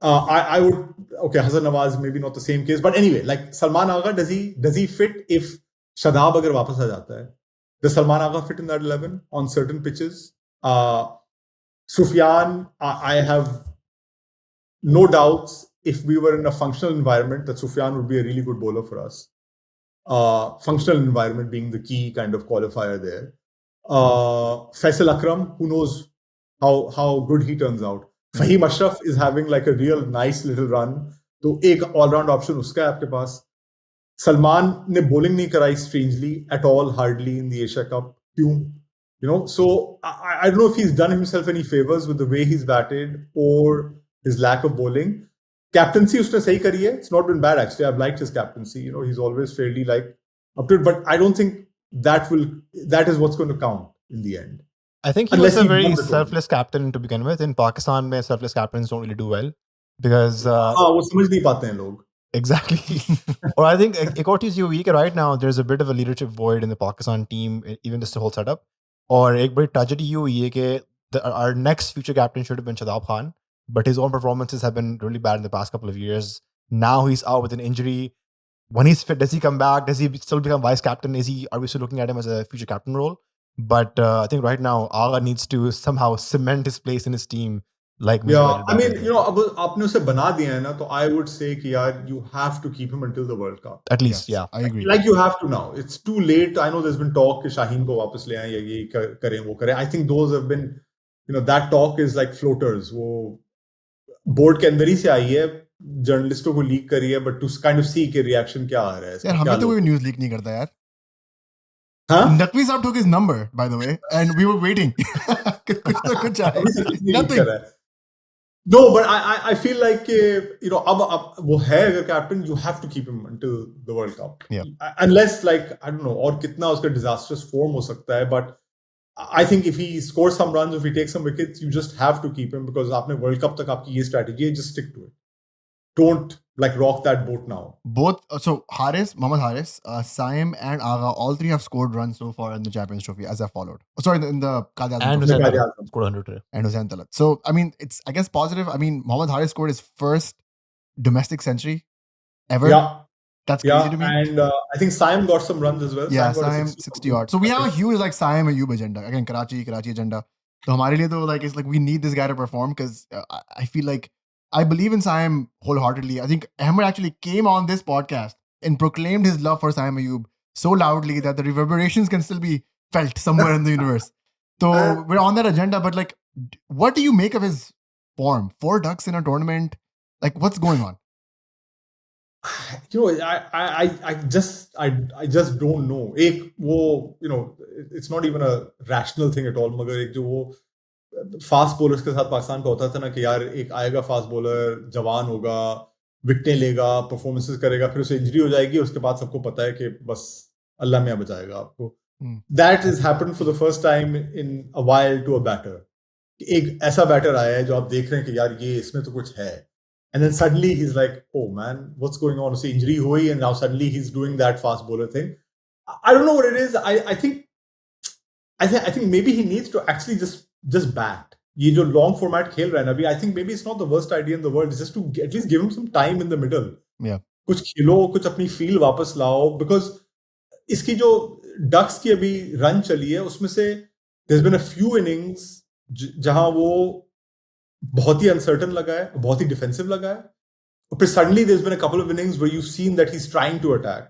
I would, okay, Hasan Nawaz, maybe not the same case, but anyway, like Salman Agha, does he fit if Shadab agar वापस आ जाता है? Does Salman Agha fit in that 11 on certain pitches? Sufyan, I have no doubts if we were in a functional environment that Sufyan would be a really good bowler for us. Functional environment being the key kind of qualifier there. Faisal Akram, who knows how good he turns out. Fahim Ashraf is having like a real nice little run. तो एक all-round option उसका है आपके पास. Salman ने bowling नहीं कराई strangely at all, hardly in the Asia Cup. क्यों? So I don't know if he's done himself any favors with the way he's batted or his lack of bowling. Captaincy उसने सही करी है. It's not been bad actually. I've liked his captaincy. He's always fairly like up to it, but I don't think that is what's going to count in the end. I think he was a very selfless captain to begin with. In Pakistan, where selfless captains don't really do well because वो समझ नहीं पाते हैं लोग. Exactly. Or I think according to UAE right now, there's a bit of a leadership void in the Pakistan team, even just the whole setup. Or एक बड़ी tragedy UAE के our next future captain should have been Shadab Khan, but his own performances have been really bad in the past couple of years. Now he's out with an injury. When he's fit, does he come back? Does he still become vice captain? Are we still looking at him as a future captain role? But I think right now, Agha needs to somehow cement his place in his team. Like I mean, अब आपने उसे बना दिया है ना, तो I would say कि यार, you have to keep him until the World Cup. At least, yeah, I agree. Like you have to now. It's too late. I know there's been talk कि शाहीन को वापस ले आएं या ये करें वो करें. I think those have been, that talk is like floaters. वो board के अंदर ही से आई है, जर्नलिस्टों को लीक करी है, but to kind of see कि reaction क्या आ रहा है. यार हमें तो कोई न्यूज़ लीक नहीं करता यार. Huh? Naqvi sahab took his number, by the way, and we were waiting. Nothing. No, but I feel like अब वो है अगर captain, you have to keep him until the World Cup. Yeah. Unless like I don't know और कितना उसका disastrous form हो सकता है, but I think if he scores some runs, if he takes some wickets, you just have to keep him because आपने World Cup तक आपकी ये strategy है, just stick to it. Don't like rock that boat now. Both, so Mohammad Haris, Saim and Agha, all three have scored runs so far in the Champions Trophy as I've followed. Sorry, in the Qadi Azam And Trophy. Hussain Qadi Talat Azam. scored 100 today. And Hussain Talat. So, I mean, it's, I guess, positive. I mean, Mohammad Haris scored his first domestic century ever. Yeah. That's crazy to me. And I think Saim got some runs as well. Yeah, got a Saim 60 odd. So we have a huge like Saim Ayub agenda. Again, Karachi agenda. So हमारे लिए तो like it's like we need this guy to perform because I feel like I believe in Saim wholeheartedly. I think Ahmer actually came on this podcast and proclaimed his love for Saim Ayub so loudly that the reverberations can still be felt somewhere in the universe. So we're on that agenda, but like, what do you make of his form? 4 ducks in a tournament. Like, what's going on? You know, I just don't know. एक वो, you know, it's not even a rational thing at all. मगर एक जो वो fast bowlers के साथ पाकिस्तान का होता था ना कि यार एक आएगा फास्ट बॉलर, जवान होगा, विकेटें लेगा, परफॉर्मेंसेस करेगा, फिर उसे इंजरी हो जाएगी, उसके बाद सबको पता है कि बस अल्लाह मियां बचाएगा आपको. That has happened for the first time in a while to a batter. एक ऐसा बैटर आया है जो आप देख रहे हैं कि यार ये इसमें तो कुछ है. And then suddenly he's like, oh man, what's going on? So injury hui, and now suddenly he's doing that fast bowler thing. I don't know what it is. I think maybe he needs to actually just bat. ये जो long format खेल रहा है ना अभी, I think maybe it's not the worst idea in the world. It's just to at least give him some time in the middle. Yeah. कुछ खेलो, कुछ अपनी feel वापस लाओ, because इसकी जो Ducks की अभी run चली है उसमें से there's been a few innings जहां वो बहुत ही uncertain लगा है, बहुत ही defensive लगा है. और फिर suddenly there's been a couple of innings where you've seen that he's trying to attack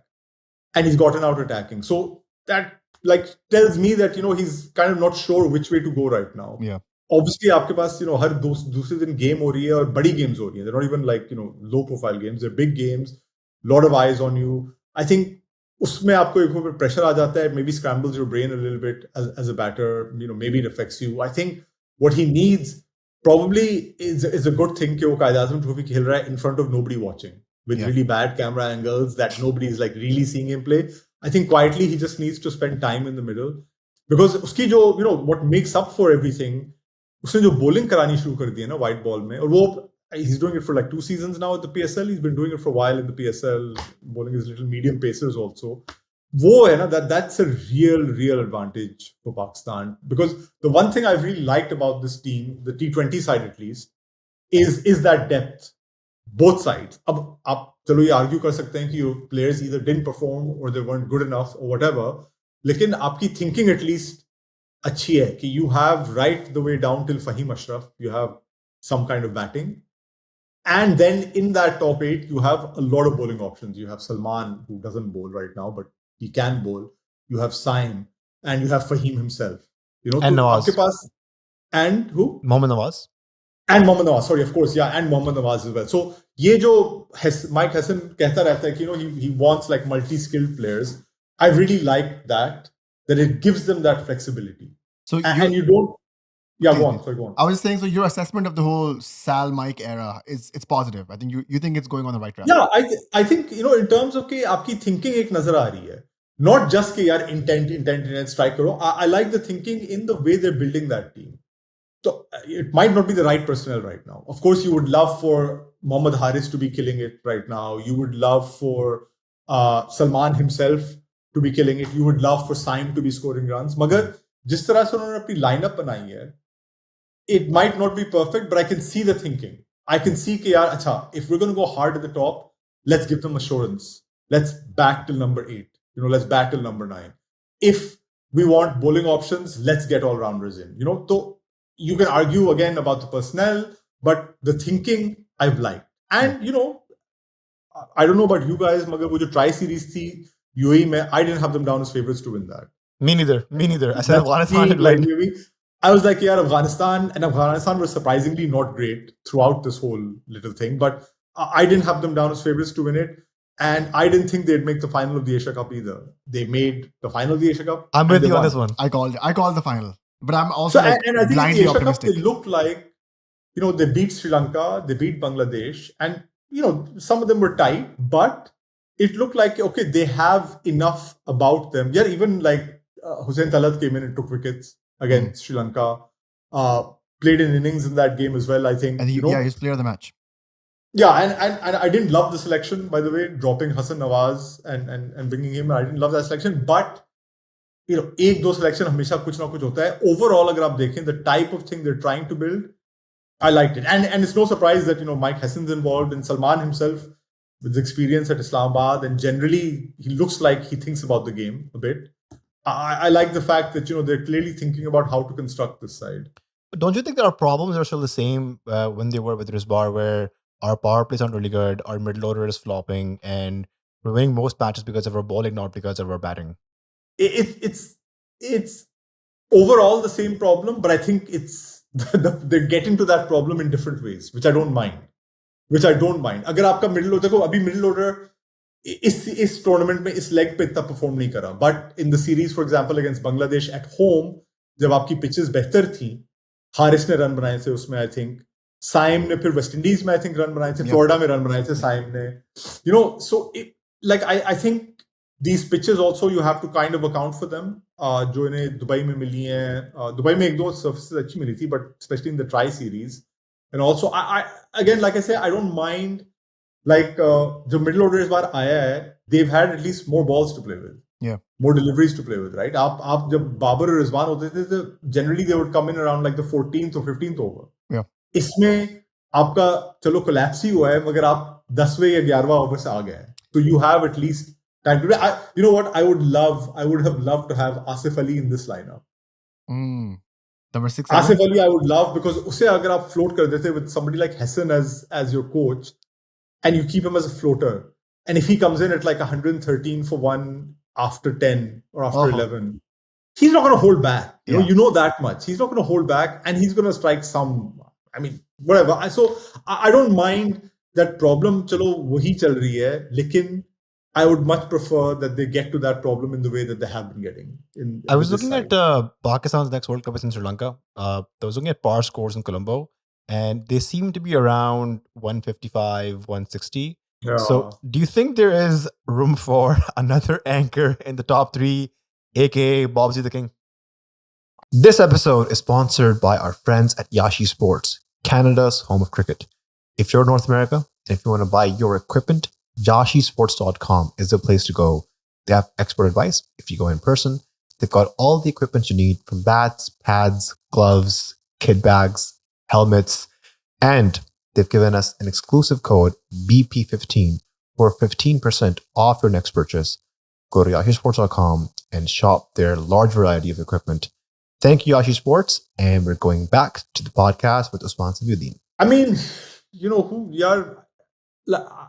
and he's gotten out attacking. So that like tells me that, you know, he's kind of not sure which way to go right now. Yeah. Obviously आपके पास, you know, हर दूसरे दिन game हो रही है और बड़ी games हो रही हैं. They're not even like, you know, low profile games. They're big games. Lot of eyes on you. I think उसमें आपको एक ऊपर pressure आ जाता है. Maybe scrambles your brain a little bit as a batter. You know, maybe it affects you. I think what he needs probably is a good thing कि वो कायद आज़म trophy खेल रहा है in front of nobody watching with really bad camera angles that nobody is like really seeing him play. I think quietly he just needs to spend time in the middle because उसकी जो, you know, what makes up for everything, उसने जो bowling करानी शुरू कर दी है ना white ball में, और वो he's doing it for like 2 seasons now at the PSL. He's been doing it for a while in the PSL, bowling his little medium pacers also. वो है ना, that's a real advantage for Pakistan, because the one thing I've really liked about this team, the T20 side at least, is that depth, both sides. अब आप चलो ये argue कर सकते हैं कि your players either didn't perform or they weren't good enough or whatever, लेकिन आपकी thinking at least अच्छी है कि you have right the way down till Fahim Ashraf, you have some kind of batting. And then in that top 8, you have a lot of bowling options. You have Salman, who doesn't bowl right now, but he can bowl. You have Saim, and you have Fahim himself. You know, And Nawaz. आपके पास, and who? Mohammad Nawaz. And Mohammad Nawaz, sorry, of course, yeah, and Mohammad Nawaz as well. So ये जो Mike Hassan कहता रहता है कि, you know, he wants like multi-skilled players. I really like that it gives them that flexibility. So and you don't. Yeah, go on. Sorry, go on. I was saying, so your assessment of the whole Sal-Mike era it's positive. I think you think it's going on the right track. Yeah, I think, you know, in terms of कि आपकी thinking एक नजर आ रही है, not just कि यार intent strike करो. I like the thinking in the way they're building that team. So it might not be the right personnel right now. Of course, you would love for Mohammad Haris to be killing it right now. You would love for Salman himself to be killing it. You would love for Saim to be scoring runs. मगर जिस तरह से उन्होंने अपनी lineup बनाई है, it might not be perfect, but I can see the thinking. I can see कि यार अच्छा, if we're going to go hard at the top, let's give them assurance. Let's bat till number 8. You know, let's bat till number 9. If we want bowling options, let's get all-rounders in. You know, so you can argue again about the personnel, but the thinking I've liked. And, you know, I don't know about you guys, मगर वो जो try series थी UAE में, I didn't have them down as favorites to win that. Me neither. I said Afghanistan. I was like, yeah, Afghanistan was surprisingly not great throughout this whole little thing, but I didn't have them down as favorites to win it, and I didn't think they'd make the final of the Asia Cup either. They made the final of the Asia Cup. I'm with you on this one. I called the final, but I'm also and I think blindly the Asia optimistic. Cup, they looked like, you know, they beat Sri Lanka, they beat Bangladesh, and, you know, some of them were tight, but it looked like, okay, they have enough about them. Yeah, even like Hussain Talat came in and took wickets. against Sri Lanka. Played an innings in that game as well, I think. And he's player of the match. Yeah, and I didn't love the selection, by the way, dropping Hassan Nawaz and bringing him. I didn't love that selection, but एक दो selection हमेशा कुछ ना कुछ होता है. Overall, अगर आप देखें the type of thing they're trying to build, I liked it. And it's no surprise that Mike Hessen's involved, and Salman himself with his experience at Islamabad, and generally he looks like he thinks about the game a bit. I like the fact that they're clearly thinking about how to construct this side. But don't you think there are problems that are still the same when they were with Rizbar, where our power plays aren't really good, our middle order is flopping, and we're winning most matches because of our bowling, not because of our batting? It's overall the same problem, but I think it's they're getting to that problem in different ways, which I don't mind. अगर आपका middle order, देखो अभी middle order इस tournament में इस leg पे इतना perform नहीं करा, but in the series, for example, against Bangladesh at home, जब आपकी pitches बेहतर थी, हारिस ने रन बनाए थे उसमें, I think साइम ने फिर वेस्ट इंडीज में आई थिंक रन बनाए थे, फ्लोरिडा में रन बनाए थे साइम ने, so like I think these pitches also you have to kind of account for them, जो इन्हें दुबई में मिली हैं. दुबई में एक दो सर्फेसेस अच्छी मिली थी, but especially in the tri series, and also I again, like I say, I don't mind, like जो middle order इस बार आया है, they've had at least more balls to play with, more deliveries to play with, right? आप जब बाबर और रिजवान होते थे, तो generally they would come in around like the 14th or 15th over. इसमें आपका चलो कोलैप्स ही हुआ है, मगर आप 10वें या 11वां ओवर से आ गए हैं, तो you have at least time to play. You know what? I would have loved to have Asif Ali in this lineup. Number 6. Asif Ali, I would love, because उसे अगर आप float कर देते with somebody like Hassan as your coach, and you keep him as a floater, and if he comes in at like 113 for 1 after 10 or after 11, he's not going to hold back. You know that much. He's not going to hold back, and he's going to strike some. I mean, whatever. So I don't mind that problem. चलो वही चल रही है, लेकिन I would much prefer that they get to that problem in the way that they have been getting. I was looking at Pakistan's next World Cup is in Sri Lanka. I was looking at par scores in Colombo, and they seem to be around 155, 160. Yeah. So do you think there is room for another anchor in the top 3, aka Bobsy the King? This episode is sponsored by our friends at Yashi Sports, Canada's home of cricket. If you're in North America, and if you want to buy your equipment, YashiSports.com is the place to go. They have expert advice if you go in person. They've got all the equipment you need, from bats, pads, gloves, kit bags, helmets, and they've given us an exclusive code BP15 for 15% off your next purchase. Go to YashiSports.com and shop their large variety of equipment. Thank you, Yashi Sports, and we're going back to the podcast with Osman Samiuddin. I mean,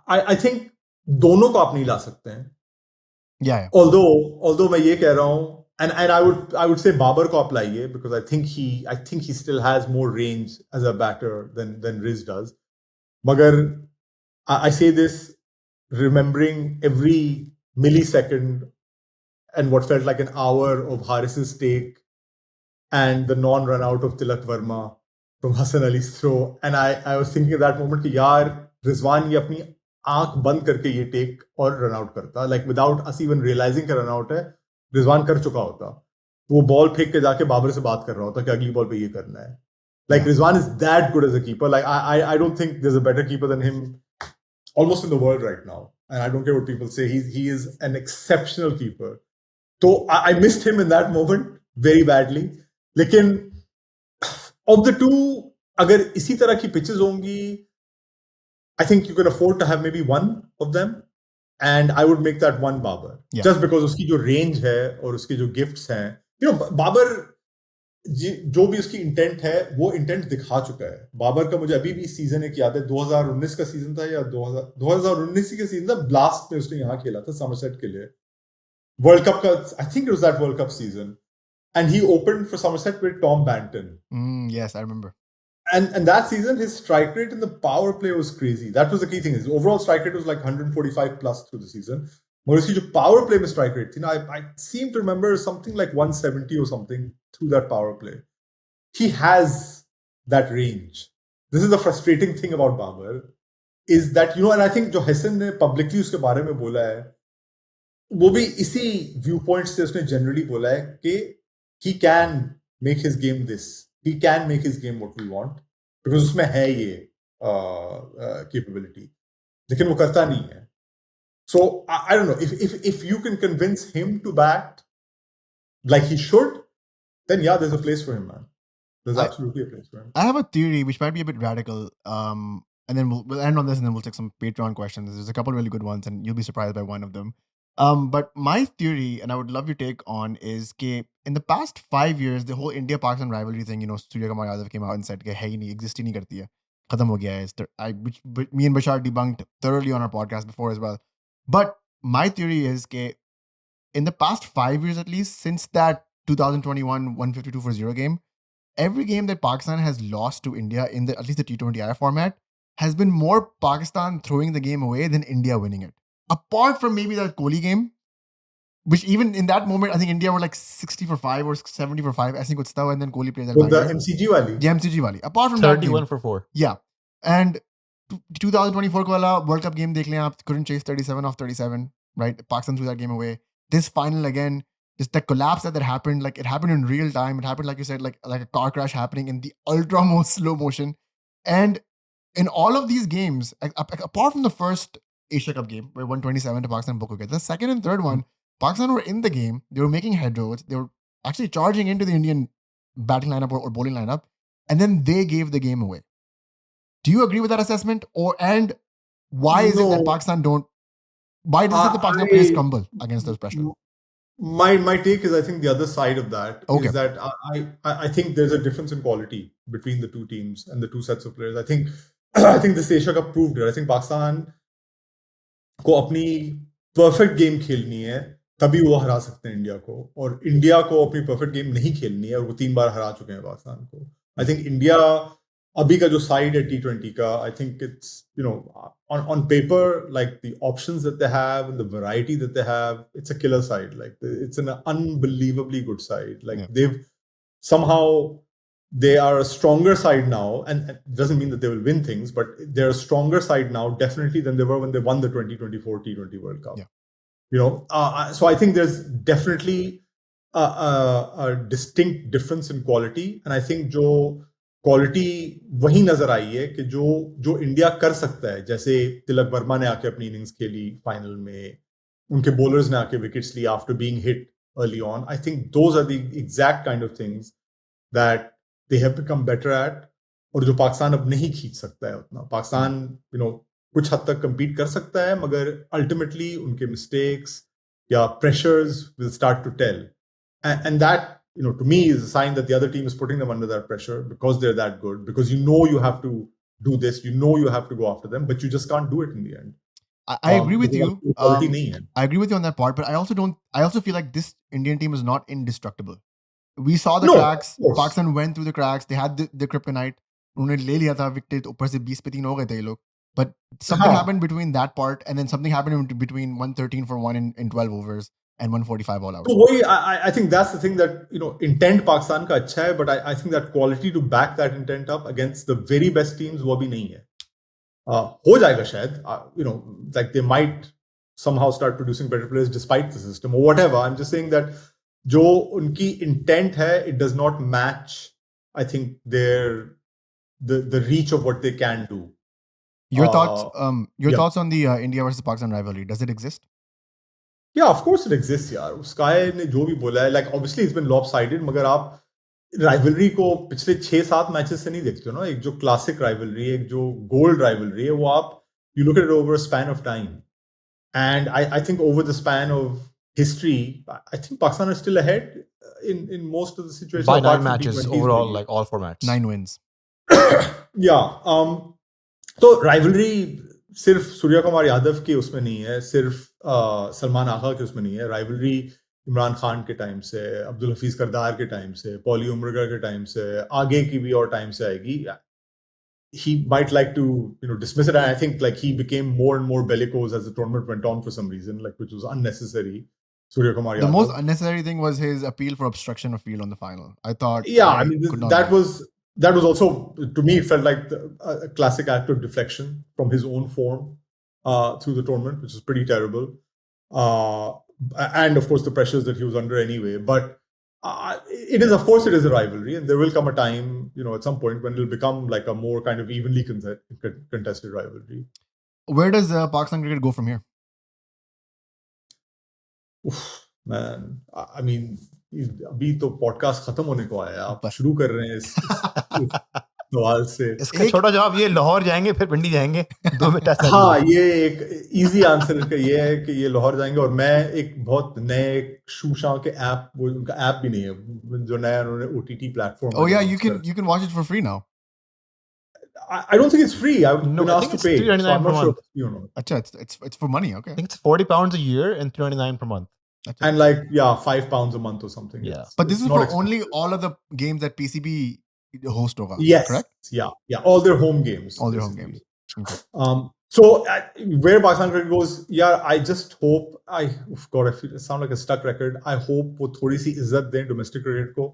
I think दोनों को आप नहीं ला सकते हैं. Yeah. Although मैं ये कह रहा हूँ, and I would say Babar को आप लाइए, because I think he still has more range as a batter than Riz does. मगर I say this remembering every millisecond and what felt like an hour of Haris's take and the non-run out of Tilak Verma from Hassan Ali's throw, and I was thinking at that moment कि यार रिजवान ये अपनी आंख बंद करके ये take और run out करता, like without us even realizing कि रन आउट है, रिजवान कर चुका होता. वो बॉल फेंक के जाके बाबर से बात कर रहा होता कि अगली बॉल पे ये करना है. Like Rizwan is that good as a keeper. Like I don't think there's a better keeper than him almost in the world right now. And I don't care what people say. He is an exceptional keeper. So I missed him in that moment very badly. लेकिन of the two, अगर इसी तरह की pitches होंगी, I think you can afford to have maybe one of them, and I would make that one Babar. Just because उसकी जो range है और उसके जो gifts हैं, Babar जो भी उसकी इंटेंट है वो इंटेंट दिखा चुका है. बाबर का मुझे अभी भी सीजन एक याद है, 2019 का सीजन था या 2019 का सीजन था, ब्लास्ट में उसने यहाँ खेला था समरसेट के लिए, वर्ल्ड कप का, I think it was that world cup season, and he opened for Somerset with Tom Banton. Yes, I remember. And that season his strike rate in the power play was crazy. That was the key thing. His overall strike rate was like 145 plus through the season. But उसकी जो power play में strike rate थी ना, I seem to remember something like 170 or something through that power play. He has that range. This is the frustrating thing about Babar, is that, and I think जो हसन ने publicly उसके बारे में बोला है, वो भी इसी viewpoint से उसने generally बोला है कि he can make his game this. He can make his game what we want because उसमें है ये capability. लेकिन वो करता नहीं है. So I don't know if you can convince him to bat like he should, then yeah, there's a place for him, man. There's absolutely a place for him. I have a theory which might be a bit radical. And then we'll end on this, and then we'll take some Patreon questions. There's a couple really good ones, and you'll be surprised by one of them. But my theory, and I would love your take on, is that in the past 5 years, the whole India-Pakistan rivalry thing, Surya Kumar Yadav came out and said, "Hey, nahi exist hi nahi karti hai. Khatam ho gaya hai." Which me and Bashar debunked thoroughly on our podcast before as well. But my theory is that in the past 5 years at least, since that 2021 152 for 0 game, every game that Pakistan has lost to India in at least the T20I format has been more Pakistan throwing the game away than India winning it. Apart from maybe that Kohli game, which even in that moment, I think India were like 60 for 5 or 70 for 5. I think it's and then Kohli plays that. With the MCG wali? Yeah, MCG wali. Apart from 31 that for 4. Yeah. And 2024 wala World Cup game dekh lein aap, couldn't chase 37 off 37, right? Pakistan threw that game away. This final again, just the collapse that happened, like it happened in real time. It happened, like you said, like a car crash happening in the ultra most slow motion. And in all of these games, apart from the first Asia Cup game where 127 to Pakistan book wicket, the second and third one, Pakistan were in the game. They were making headroads. They were actually charging into the Indian batting lineup or bowling lineup, and then they gave the game away. Do you agree with that assessment? And why is it that Pakistan don't? Why does the Pakistan players crumble against those pressure? My take is, I think the other side of that is that I think there's a difference in quality between the two teams and the two sets of players. I think this Asia Cup proved it. I think Pakistan को अपनी perfect game खेलनी है, तभी वो हरा सकते हैं India को, और इंडिया को अपनी perfect game नहीं खेलनी है, और वो 3 बार हरा चुके हैं पाकिस्तान को. I think India अभी का जो side है T20 का, I think it's, on paper, like the options that they have and the variety that they have, it's a killer side. Like it's an unbelievably good side. Like they are a stronger side now, and it doesn't mean that they will win things, but they're a stronger side now, definitely, than they were when they won the 2024 T20 World Cup. Yeah. So I think there's definitely a distinct difference in quality, and I think जो quality वही नजर आई है कि जो India कर सकता है, जैसे तिलक वर्मा ने आके अपनी इनिंग्स खेली फाइनल में, उनके बॉलर्स ने आके विकेट्स ली after being hit early on. I think those are the exact kind of things that they have become better at, और जो पाकिस्तान अब नहीं खींच सकता है उतना. पाकिस्तान कुछ हद तक compete कर सकता है, मगर अल्टीमेटली उनके मिस्टेक्स या pressures will start to tell, and that, to me, is a sign that the other team is putting them under that pressure because they're that good, because you have to do this, you have to go after them, but you just can't do it in the end. I agree with you. I agree with you on that part, but I also feel like this Indian team is not indestructible. We saw the cracks. Pakistan went through the cracks. They had the kryptonite. उन्होंने ले लिया था wicket, ऊपर से 20 पे 3 हो गए थे ये लोग. But something happened between that part, and then something happened between 113 for 1 in 12 overs and 145 all out. So I think that's the thing, that intent Pakistan का अच्छा है, but I think that quality to back that intent up against the very best teams वो भी नहीं है. हो जाएगा शायद, like they might somehow start producing better players despite the system or whatever. I'm just saying that जो उनकी intent है, it does not match, I think, the reach of what they can do. Your thoughts on the India versus Pakistan rivalry? Does it exist? Yeah, of course it exists, यार. Sky ने जो भी बोला है, like obviously it's been lopsided, मगर आप rivalry को पिछले 6-7 मैचेस से नहीं देखते हो ना. एक जो classic rivalry, एक जो gold rivalry है, वो आप you look at it over a span of time, and I think over the span of history, I think Pakistan is still ahead in most of the situations. By 9 matches overall, like all formats. 9 wins. Yeah. तो rivalry सिर्फ सूर्या कुमार यादव के उसमें नहीं है, सिर्फ सलमान आगा के उसमें नहीं है. राइवलरी इमरान खान के टाइम से, अब्दुल हफीज करदार के टाइम से, पॉली उमरगर के टाइम से, आगे की भी और टाइम से आएगी. He might like to dismiss it, and I think like he became more and more bellicose as the tournament went on for some reason, like which was unnecessary. Surya Kumar Yadav. The most unnecessary thing was his appeal for obstruction of field on the final. I thought. Yeah, I mean that was also, to me, it felt like a classic act of deflection from his own form through the tournament, which is pretty terrible. And of course the pressures that he was under anyway. But It is, of course, it is a rivalry, and there will come a time, at some point when it'll become like a more kind of evenly contested rivalry. Where does Pakistan cricket go from here? Oof, man, I mean, अभी तो podcast खत्म होने को आया है, आप शुरू कर रहे हैं इस सवाल से। इसका छोटा जवाब ये लाहौर जाएंगे फिर पिंडी जाएंगे 2 में टेस्ट। हाँ, ये एक इजी आंसर इसका ये है कि ये लाहौर जाएंगे, और मैं एक बहुत नए शूशां के ऐप, वो उनका ऐप भी नहीं है जो नया उन्होंने OTT platform. Oh yeah, you can watch it for free now. I don't think it's free. I've been asked to pay. $3.99 so I'm per not sure. month. You know. Achha, it's for money. Okay. I think it's £40 a year and $3.99 per month. Achha. And like £5 a month or something. Yeah. But this is not for expensive. only all of the games that PCB host hoga. Yes. Correct? Yeah. All their home games. All their home games. Okay. So where Pakistan cricket goes, I just hope God, I sound like a stuck record. I hope वो थोड़ी सी इज्जत दें domestic cricket को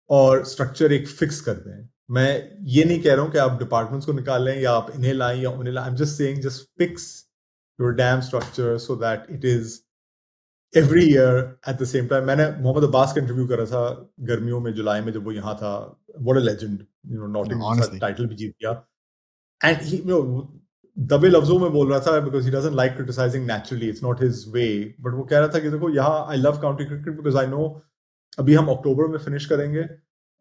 और structure एक fix कर दें। मैं ये नहीं कह रहा हूँ कि आप डिपार्टमेंट्स को निकालें या आप इन्हें लाएं या उन्हें लाएं। I'm just saying just fix your damn structure so that it is every year at the same time. मैंने मोहम्मद अब्बास का इंटरव्यू करा था गर्मियों में, जुलाई में, जब वो यहाँ था। What a legend, Nottingham का टाइटल भी जीत गया। And he, दबे लफ्जों में बोल रहा था because he doesn't like criticizing naturally. It's not his way. But वो कह रहा था कि देखो यहाँ I love county cricket because I know अभी हम अक्टूबर में फिनिश करेंगे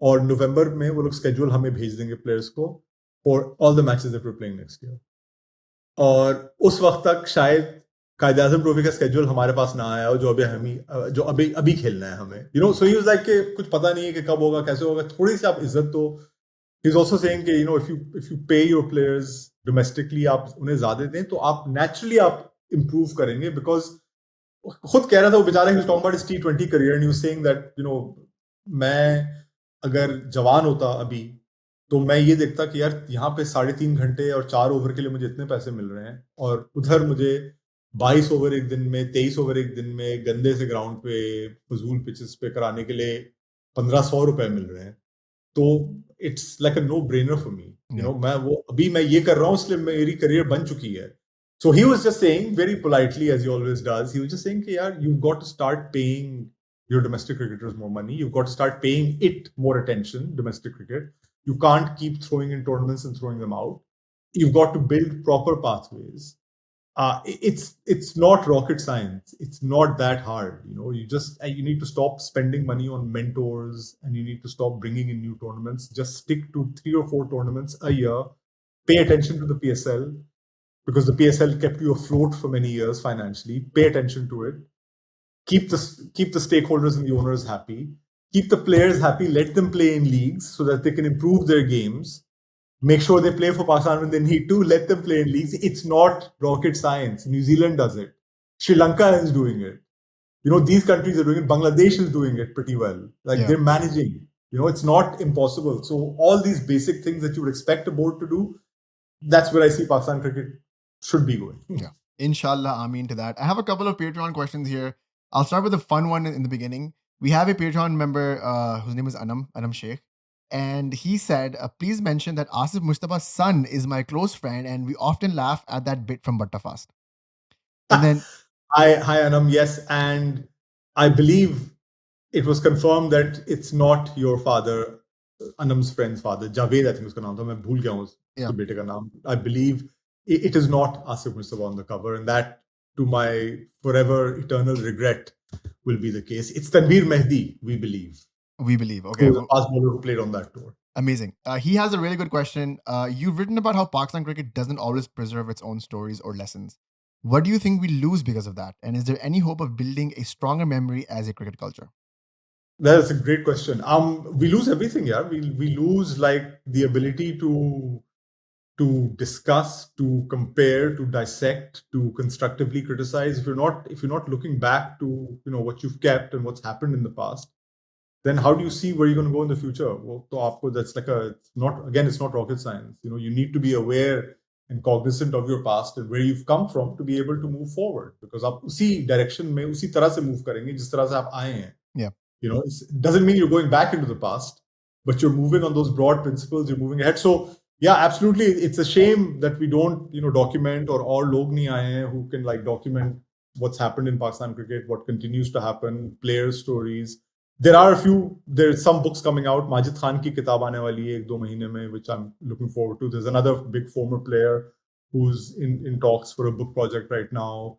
और नवंबर में वो लोग स्केड्यूल हमें भेज देंगे प्लेयर्स को for all the matches that we're playing next year. और उस वक्त तक शायद कायद-ए-आज़म ट्रॉफी का स्केड्यूल हमारे पास ना आया हो जो अभी खेलना है हमें। So he was like कि कुछ पता नहीं है कि कब होगा, कैसे होगा, थोड़ी सी आप इज्जत दो। He's also saying कि if you pay your players domestically, आप उन्हें ज़्यादा दें तो आप naturally आप improve करेंगे, because खुद कह रहा था वो बेचारा, he was talking about his T20 career and he was saying that मैं अगर जवान होता अभी तो मैं ये देखता कि यार यहाँ पे 3.5 घंटे और 4 ओवर के लिए मुझे इतने पैसे मिल रहे हैं और उधर मुझे 22 ओवर एक दिन में, 23 ओवर एक दिन में गंदे से ग्राउंड पे फजूल पिचेस पे कराने के लिए 1500 रुपए मिल रहे हैं। तो it's like a no brainer for me, मैं ये कर रहा हूँ इसलिए मेरी करियर बन चुकी है। So he was just saying very politely, as he always does, he was just saying, yaar, you've got to start paying your domestic cricketers more money. You've got to start paying it more attention, domestic cricket. You can't keep throwing in tournaments and throwing them out. You've got to build proper pathways. It's not rocket science. It's not that hard. You need to stop spending money on mentors and you need to stop bringing in new tournaments. Just stick to 3 or 4 tournaments a year. Pay attention to the PSL. Because the PSL kept you afloat for many years financially. Pay attention to it. Keep the stakeholders and the owners happy. Keep the players happy. Let them play in leagues so that they can improve their games. Make sure they play for Pakistan when they need to. Let them play in leagues. It's not rocket science. New Zealand does it. Sri Lanka is doing it. These countries are doing it. Bangladesh is doing it pretty well. They're managing. It's not impossible. So all these basic things that you would expect a board to do, that's where I see Pakistan cricket should be going. Yeah. Inshallah, Ameen to that. I have a couple of Patreon questions here. I'll start with the fun one in the beginning. We have a Patreon member whose name is Anam Sheikh. And he said, please mention that Asif Mustafa's son is my close friend and we often laugh at that bit from BattaFast. And then... Hi, Anam. Yes. And I believe it was confirmed that it's not your father, Anam's friend's father. Javed, I think उसका नाम था. मैं भूल गया हूँ उसके बेटे का नाम. I believe it is not Asif Mustafa on the cover, and that, to my forever eternal regret, will be the case. It's Tanveer Mehdi, we believe. Okay. Who's a fast bowler who played on that tour. Amazing. He has a really good question. You've written about how Pakistan cricket doesn't always preserve its own stories or lessons. What do you think we lose because of that? And is there any hope of building a stronger memory as a cricket culture? That's a great question. We lose everything, yeah. We lose the ability to discuss, to compare, to dissect, to constructively criticize. If you're not looking back to what you've kept and what's happened in the past, then how do you see where you're going to go in the future? Well, that's it's not rocket science. You need to be aware and cognizant of your past and where you've come from to be able to move forward. Because आप उसी direction में उसी तरह से move करेंगे जिस तरह से आप आए हैं. Yeah. It doesn't mean you're going back into the past, but you're moving on those broad principles. You're moving ahead. So yeah, absolutely. It's a shame that we don't, document, or all log nahi aaye hain who can document what's happened in Pakistan cricket, what continues to happen, players' stories. there's some books coming out. Majid Khan की किताब आने वाली है 1-2 महीने में, which I'm looking forward to. There's another big former player who's in talks for a book project right now.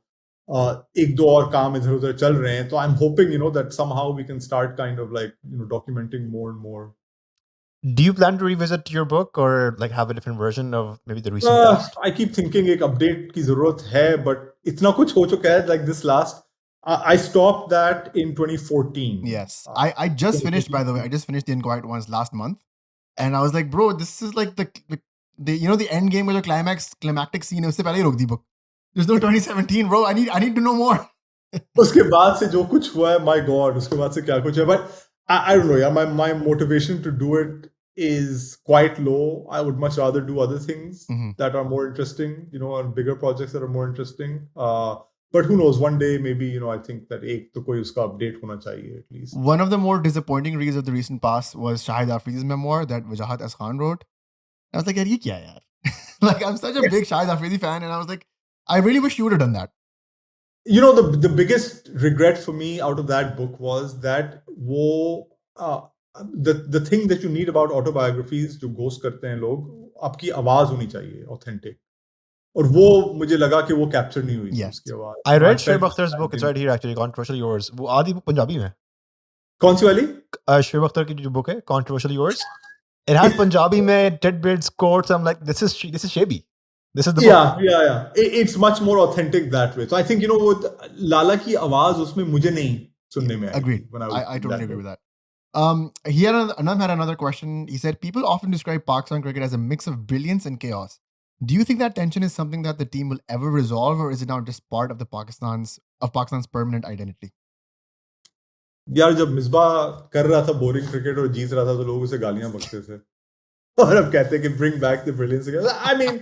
एक दो और काम इधर उधर चल रहे हैं. So I'm hoping, that somehow we can start kind of like, documenting more and more. Do you plan to revisit your book or like have a different version of maybe the recent past? I keep thinking एक update की जरूरत है, but इतना कुछ हो चुका है, like this last. I stopped that in 2014. Yes. I just finished, by the way. I just finished the Inquiet Ones last month. And I was like, bro, this is like the the end game with the climactic scene. उससे पहले ही रोक दी book. There's no 2017, bro. I need to know more. उसके बाद से जो कुछ हुआ है, my God, उसके बाद से क्या कुछ है. But I don't know, yeah. My motivation to do it is quite low. I would much rather do other things that are more interesting, and bigger projects that are more interesting. But who knows? One day, maybe, I think that एक तो कोई उसका update होना चाहिए at least. One of the more disappointing reads of the recent past was Shahid Afridi's memoir that Wajahat S. Khan wrote. I was like, yaar, ye kya hai, yaar? Like, I'm such a big Shahid Afridi fan, and I was like, I really wish you would have done that. The biggest regret for me out of that book was that the thing that you need about autobiographies जो ghost करते हैं लोग, आपकी आवाज होनी चाहिए authentic. और वो मुझे लगा कि वो कैप्चर नहीं हुई थी उसकी आवाज. I read Shoaib Akhtar's book. It's right here actually. Controversial Yours. वो आधी book पंजाबी में. कौन सी वाली? Shoaib Akhtar की जो book है, Controversial Yours. It has Punjabi में tidbits, quotes. I'm like, this is Shaibi. This is the book. Yeah. It's much more authentic that way. So I think, वो लाला की आवाज उसमें मुझे नहीं सुनने में आई. Agreed. I totally agree with that. He had another question. He said, people often describe Pakistan cricket as a mix of brilliance and chaos. Do you think that tension is something that the team will ever resolve, or is it now just part of Pakistan's permanent identity? यार जब मिसबाह कर रहा था boring cricket और जीत रहा था तो लोग उसे गालियां बकते थे और अब कहते हैं कि bring back the brilliance again. I mean,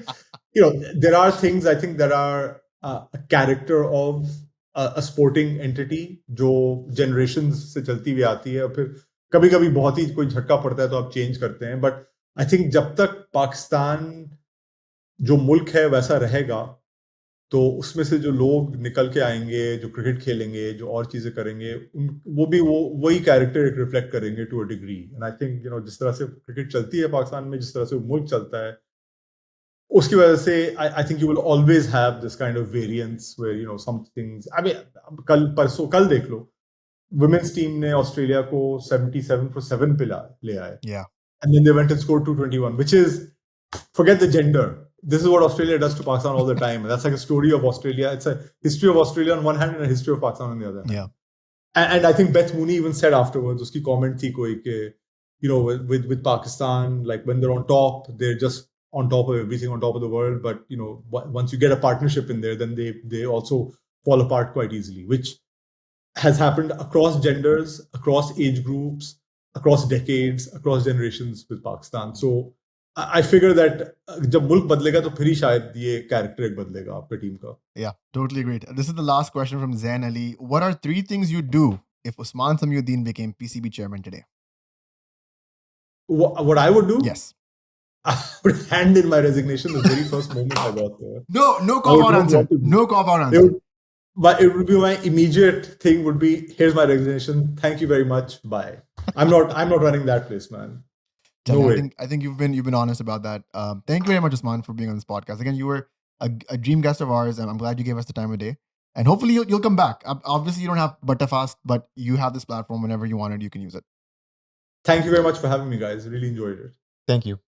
there are things I think that are a character of a sporting entity जो generations से चलती हुई आती है और फिर कभी-कभी बहुत ही कोई झटका पड़ता है तो आप चेंज करते हैं. बट आई थिंक जब तक पाकिस्तान जो मुल्क है वैसा रहेगा तो उसमें से जो लोग निकल के आएंगे, जो क्रिकेट खेलेंगे, जो और चीजें करेंगे, वो भी वही कैरेक्टर रिफ्लेक्ट करेंगे to a degree. And I think जिस तरह से क्रिकेट चलती है पाकिस्तान में, जिस तरह से मुल्क चलता है, उसकी वजह से I think you will always have this kind of variance where some things. I mean कल देख लो, वुमेन्स टीम ने ऑस्ट्रेलिया को 77 for 7 पे ले आए. And then they went and scored 221, which is, forget the gender. This is what Australia does to Pakistan all the time. That's like a story of Australia. It's a history of Australia on one hand and a history of Pakistan on the other hand. Yeah. And I think Beth Mooney even said afterwards, uski comment thi koi ke, with Pakistan, like when they're on top, they're just on top of everything, on top of the world. But, once you get a partnership in there, then they also fall apart quite easily, which has happened across genders, across age groups, across decades, across generations with Pakistan. So I figure that जब मुल्क बदलेगा तो फिर ही शायद ये character एक बदलेगा आपकी टीम का. Yeah, totally agreed. This is the last question from Zain Ali. What are 3 things you'd do if Osman Samiuddin became PCB chairman today? What I would do? Yes. I would hand in my resignation the very first moment I got there. No cop-out answer. No cop-out answer. But it would be my immediate thing would be, here's my resignation. Thank you very much. Bye. I'm not running that place, man. No way. I think you've been honest about that. Thank you very much, Osman, for being on this podcast. Again, you were a dream guest of ours, and I'm glad you gave us the time of day. And hopefully you'll come back. Obviously, you don't have BattaFast, but you have this platform. Whenever you want it, you can use it. Thank you very much for having me, guys. Really enjoyed it. Thank you.